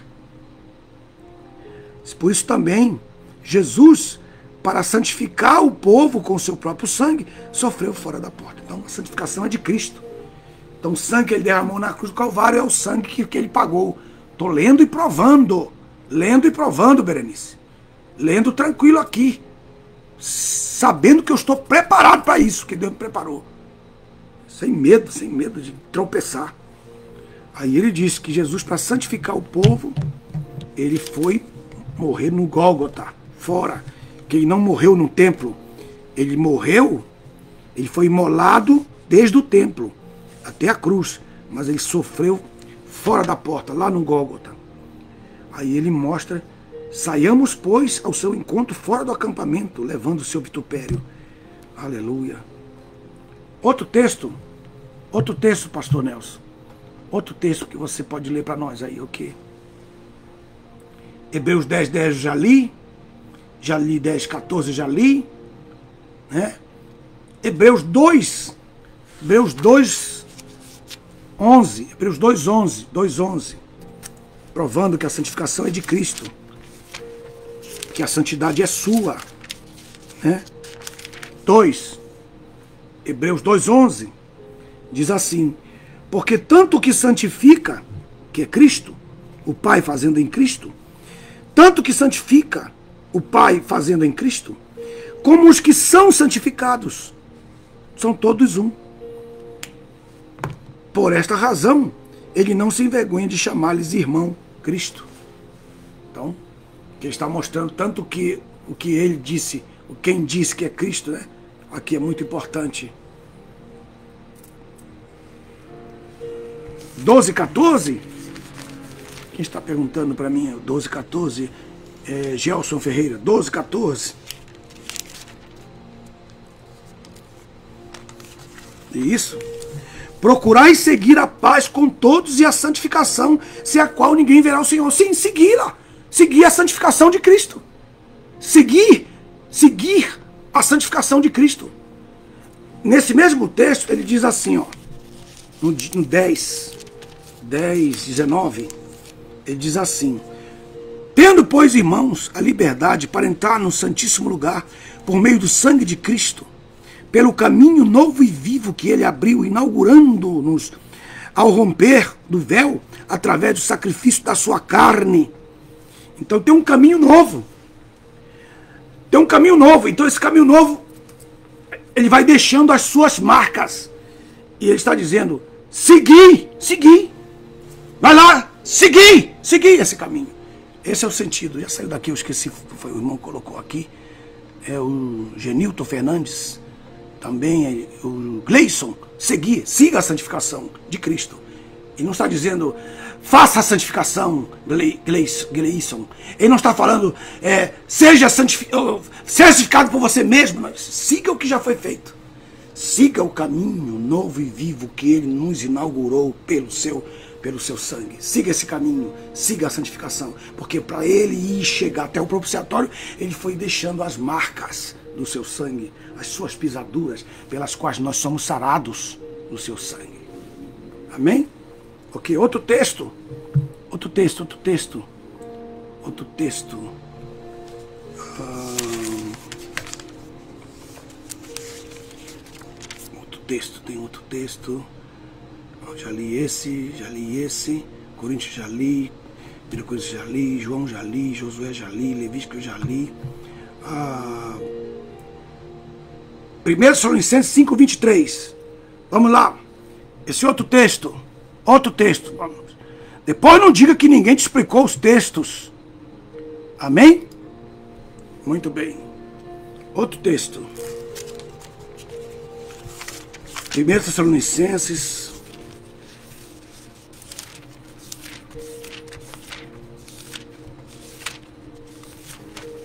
Por isso também, Jesus, para santificar o povo com o seu próprio sangue, sofreu fora da porta. Então a santificação é de Cristo. Então o sangue que ele derramou na cruz do Calvário é o sangue que ele pagou. Estou lendo e provando. Lendo e provando, Berenice. Lendo tranquilo aqui. Sabendo que eu estou preparado para isso, que Deus me preparou. Sem medo de tropeçar. Aí ele disse que Jesus, para santificar o povo, ele foi morrer no Gólgota, fora. Que ele não morreu no templo. Ele morreu, ele foi imolado desde o templo até a cruz. Mas ele sofreu fora da porta, lá no Gólgota. Aí ele mostra, saiamos, pois, ao seu encontro fora do acampamento, levando o seu vitupério. Aleluia. Outro texto, pastor Nelson. Outro texto que você pode ler para nós aí, o quê? Hebreus 10, 10 já li 10, 14 já li, né? Hebreus 2, 11, provando que a santificação é de Cristo, que a santidade é sua, né? Hebreus 2:11 diz assim: porque tanto o que santifica, que é Cristo, o Pai fazendo em Cristo, tanto que santifica o Pai fazendo em Cristo, como os que são santificados, são todos um. Por esta razão, ele não se envergonha de chamar-lhes irmão Cristo. Então, que ele está mostrando tanto que o que ele disse, quem disse que é Cristo, né? Aqui é muito importante. 12:14. Quem está perguntando para mim? 12:14. Gelson Ferreira. 12:14. Isso. Procurai seguir a paz com todos e a santificação, sem a qual ninguém verá o Senhor. Sim, segui-la. Seguir a santificação de Cristo. Seguir a santificação de Cristo. Nesse mesmo texto, ele diz assim, ó, no 10:19, ele diz assim: tendo, pois, irmãos, a liberdade para entrar no Santíssimo Lugar, por meio do sangue de Cristo, pelo caminho novo e vivo que ele abriu, inaugurando-nos ao romper do véu, através do sacrifício da sua carne. Então tem um caminho novo. Tem um caminho novo. Então esse caminho novo, ele vai deixando as suas marcas. E ele está dizendo: seguir. Vai lá, seguir esse caminho. Esse é o sentido. Já saiu daqui, eu esqueci, foi o irmão que colocou aqui. É o Genilton Fernandes. Também o Gleison. Siga a santificação de Cristo. Ele não está dizendo, faça a santificação, Gleison. Ele não está falando, seja santificado por você mesmo. Mas siga o que já foi feito. Siga o caminho novo e vivo que ele nos inaugurou pelo seu sangue. Siga esse caminho, siga a santificação. Porque para ele ir chegar até o propiciatório, ele foi deixando as marcas do seu sangue, as suas pisaduras, pelas quais nós somos sarados no seu sangue. Amém? Ok, outro texto. Outro texto. Tem outro texto. Já li esse. Coríntios já li. 1 Coríntios já li. João já li. Josué já li. Levítico já li. 1 Tessalonicenses 5:23. Vamos lá. Esse outro texto. Depois não diga que ninguém te explicou os textos. Amém? Muito bem. Outro texto. 1 Tessalonicenses.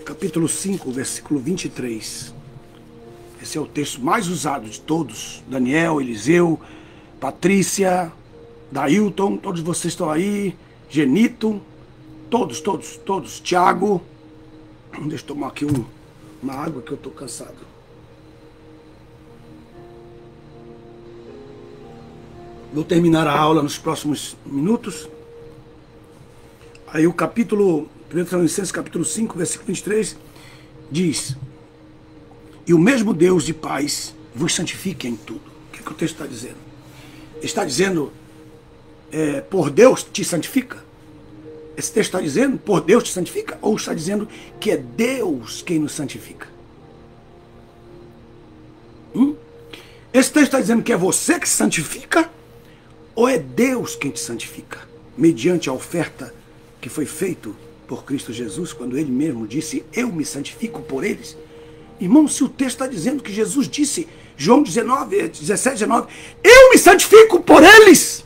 Capítulo 5, versículo 23. Esse é o texto mais usado de todos. Daniel, Eliseu, Patrícia, Dailton, todos vocês estão aí, Genito, todos, Tiago. Deixa eu tomar aqui uma água que eu estou cansado. Vou terminar a aula nos próximos minutos. Aí o capítulo, 1 Tessalonicenses capítulo 5, versículo 23, diz: e o mesmo Deus de paz vos santifique em tudo. O que o texto está dizendo? Está dizendo, por Deus te santifica? Esse texto está dizendo, por Deus te santifica? Ou está dizendo que é Deus quem nos santifica? Esse texto está dizendo que é você que se santifica? Ou é Deus quem te santifica? Mediante a oferta que foi feita por Cristo Jesus, quando Ele mesmo disse, eu me santifico por eles. Irmão, se o texto está dizendo que Jesus disse, João 17, 19, eu me santifico por eles,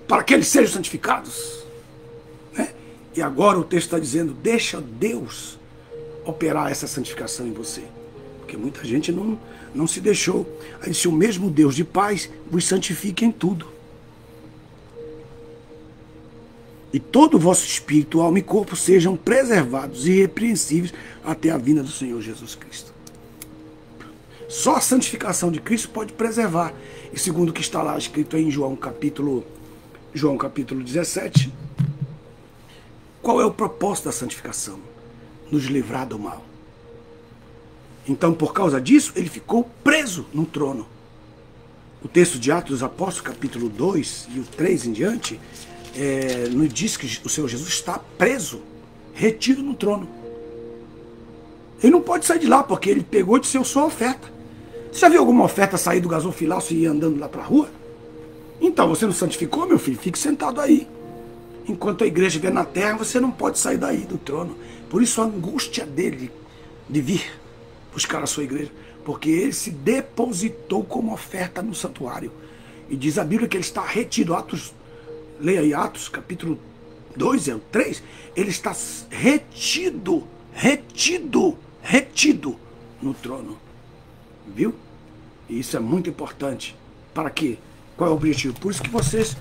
para que eles sejam santificados. Né? E agora o texto está dizendo, deixa Deus operar essa santificação em você. Porque muita gente não se deixou. Aí disse, o mesmo Deus de paz vos santifique em tudo. E todo o vosso espírito, alma e corpo sejam preservados e irrepreensíveis até a vinda do Senhor Jesus Cristo. Só a santificação de Cristo pode preservar. E segundo o que está lá escrito em João capítulo 17, qual é o propósito da santificação? Nos livrar do mal. Então, por causa disso, ele ficou preso no trono. O texto de Atos dos Apóstolos, capítulo 2 e o 3 em diante, nos diz que o Senhor Jesus está preso, retido no trono. Ele não pode sair de lá, porque ele pegou de seu sua oferta. Você já viu alguma oferta sair do gasofilaço e ir andando lá para a rua? Então, você não santificou, meu filho? Fique sentado aí. Enquanto a igreja estiver na terra, você não pode sair daí do trono. Por isso a angústia dele de vir buscar a sua igreja, porque ele se depositou como oferta no santuário. E diz a Bíblia que ele está retido. Leia aí Atos, capítulo 2 e 3. Ele está retido no trono. Viu? E isso é muito importante. Para quê? Qual é o objetivo? Por isso que vocês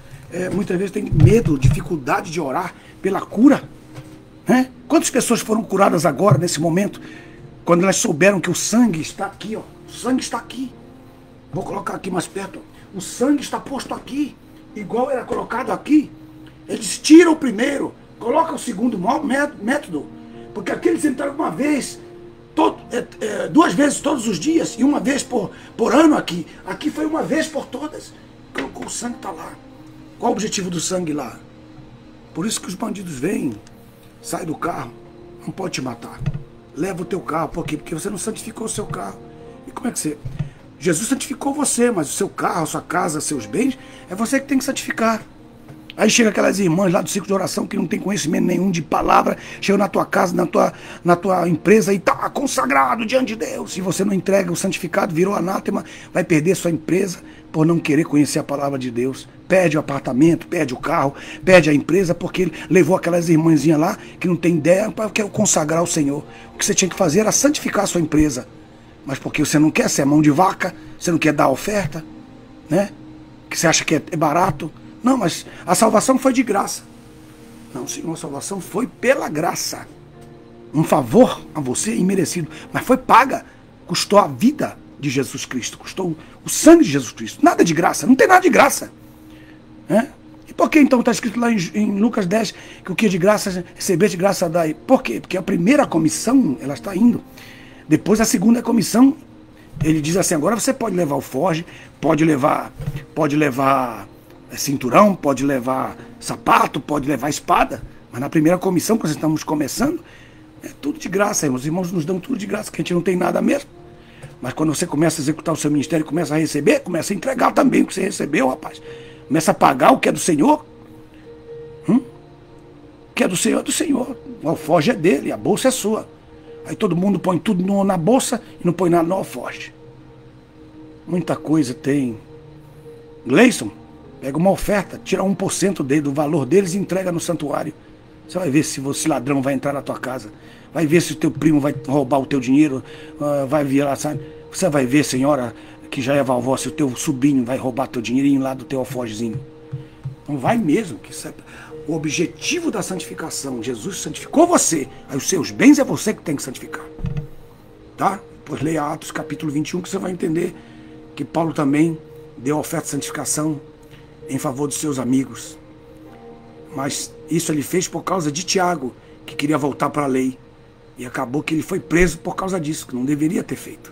muitas vezes têm medo, dificuldade de orar pela cura. Né? Quantas pessoas foram curadas agora, nesse momento, quando elas souberam que o sangue está aqui, ó. O sangue está aqui. Vou colocar aqui mais perto. Ó. O sangue está posto aqui, igual era colocado aqui. Eles tiram o primeiro, colocam o segundo método, porque aqui eles entraram uma vez, duas vezes todos os dias, e uma vez por ano aqui. Aqui foi uma vez por todas. Colocou o sangue, está lá. Qual o objetivo do sangue lá? Por isso que os bandidos vêm, saem do carro, não pode te matar. Leva o teu carro, por quê? Porque você não santificou o seu carro. E como é que você... Jesus santificou você, mas o seu carro, a sua casa, seus bens, é você que tem que santificar. Aí chega aquelas irmãs lá do ciclo de oração que não tem conhecimento nenhum de palavra, chega na tua casa, na tua empresa e tá consagrado diante de Deus. Se você não entrega o santificado, virou anátema, vai perder sua empresa por não querer conhecer a palavra de Deus. Perde o apartamento, perde o carro, perde a empresa porque ele levou aquelas irmãzinhas lá que não tem ideia para consagrar o Senhor. O que você tinha que fazer era santificar a sua empresa. Mas porque você não quer ser mão de vaca, você não quer dar oferta, né? Que você acha que é barato. Não, mas a salvação foi de graça. Não, Senhor, a salvação foi pela graça. Um favor a você imerecido, mas foi paga. Custou a vida de Jesus Cristo, custou o sangue de Jesus Cristo. Nada de graça, não tem nada de graça. E por que então está escrito lá em Lucas 10 que o que é de graça, receber de graça dai? Por quê? Porque a primeira comissão, ela está indo. Depois a segunda comissão, ele diz assim, agora você pode levar o forge, pode levar cinturão, pode levar sapato, pode levar espada. Mas na primeira comissão, quando estamos começando, é tudo de graça, irmãos. Os irmãos nos dão tudo de graça, que a gente não tem nada mesmo. Mas quando você começa a executar o seu ministério, começa a receber, começa a entregar também o que você recebeu, rapaz. Começa a pagar o que é do Senhor. O que é do Senhor é do Senhor. O alforje é dele, a bolsa é sua. Aí todo mundo põe tudo na bolsa e não põe nada no alforje. Muita coisa tem. Gleison, pega uma oferta, tira 1% do valor deles e entrega no santuário. Você vai ver se esse ladrão vai entrar na tua casa. Vai ver se o teu primo vai roubar o teu dinheiro, vai virar, sabe? Você vai ver, senhora, que já é vovó, se o teu sobrinho vai roubar teu dinheirinho lá do teu alforjezinho. Não vai mesmo. Que isso é o objetivo da santificação. Jesus santificou você. Aí os seus bens é você que tem que santificar. Tá? Pois leia Atos capítulo 21 que você vai entender que Paulo também deu oferta de santificação em favor dos seus amigos. Mas isso ele fez por causa de Tiago, que queria voltar para a lei. E acabou que ele foi preso por causa disso, que não deveria ter feito.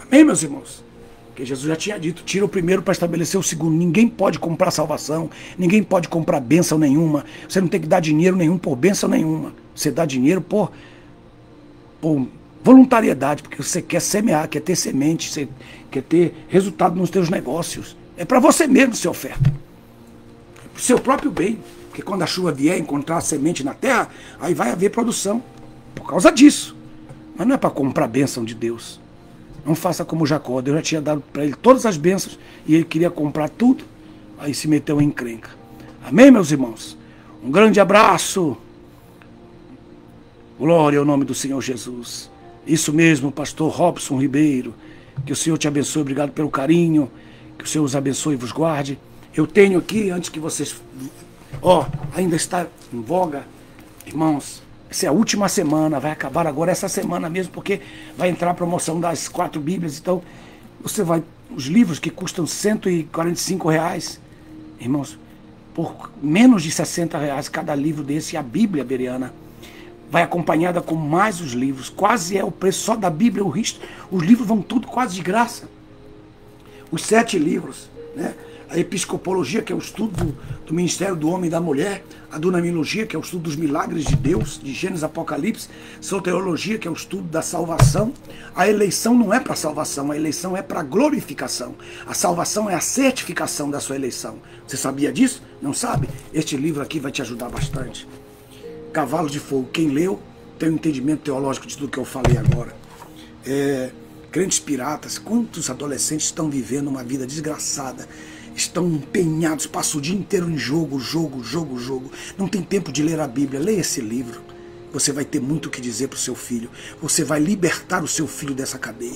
Amém, meus irmãos? Porque Jesus já tinha dito, tira o primeiro para estabelecer o segundo. Ninguém pode comprar salvação, ninguém pode comprar bênção nenhuma. Você não tem que dar dinheiro nenhum por bênção nenhuma. Você dá dinheiro por voluntariedade, porque você quer semear, quer ter semente, você quer ter resultado nos seus negócios. É para você mesmo ser oferta. É para o seu próprio bem. Porque quando a chuva vier, encontrar a semente na terra, aí vai haver produção. Por causa disso. Mas não é para comprar a bênção de Deus. Não faça como Jacó. Deus já tinha dado para ele todas as bênçãos e ele queria comprar tudo. Aí se meteu em encrenca. Amém, meus irmãos? Um grande abraço. Glória ao nome do Senhor Jesus. Isso mesmo, pastor Robson Ribeiro. Que o Senhor te abençoe. Obrigado pelo carinho. Que o Senhor os abençoe e vos guarde. Eu tenho aqui, antes que vocês... ainda está em voga, irmãos, essa é a última semana, vai acabar agora essa semana mesmo, porque vai entrar a promoção das 4 Bíblias, então você vai, os livros que custam R$145, irmãos, por menos de R$60 cada livro desse, a Bíblia Bereana vai acompanhada com mais os livros, quase é o preço só da Bíblia, os livros vão tudo quase de graça, os 7 livros, né? A episcopologia, que é o estudo do ministério do homem e da mulher, a dunamiologia, que é o estudo dos milagres de Deus, de Gênesis, Apocalipse, soteriologia, que é o estudo da salvação. A eleição não é para salvação, a eleição é para glorificação. A salvação é a certificação da sua eleição. Você sabia disso? Não sabe? Este livro aqui vai te ajudar bastante. Cavalo de Fogo, quem leu tem um entendimento teológico de tudo que eu falei agora. Crentes piratas, quantos adolescentes estão vivendo uma vida desgraçada, estão empenhados, passam o dia inteiro em jogo. Não tem tempo de ler a Bíblia. Leia esse livro. Você vai ter muito o que dizer para o seu filho. Você vai libertar o seu filho dessa cadeia.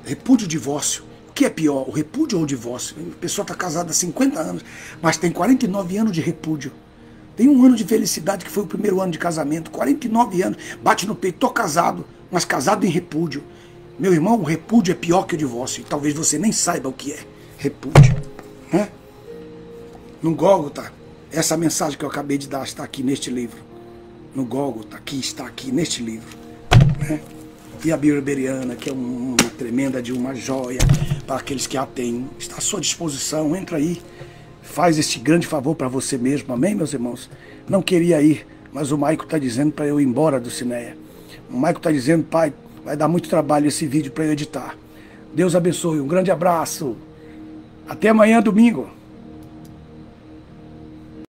Repúdio, divórcio. O que é pior, o repúdio ou o divórcio? A pessoa está casada há 50 anos, mas tem 49 anos de repúdio. Tem um ano de felicidade que foi o primeiro ano de casamento. 49 anos, bate no peito, estou casado, mas casado em repúdio. Meu irmão, o repúdio é pior que o divórcio. E talvez você nem saiba o que é repúdio. No Gólgota, essa mensagem que eu acabei de dar está aqui neste livro. No Gólgota, está aqui neste livro. E a Bíblia Bereana, que é uma tremenda de uma joia para aqueles que a têm. Está à sua disposição, entra aí. Faz este grande favor para você mesmo. Amém, meus irmãos? Não queria ir, mas o Maico está dizendo para eu ir embora do Cineia. O Maico está dizendo, pai, vai dar muito trabalho esse vídeo para eu editar. Deus abençoe, um grande abraço. Até amanhã, domingo.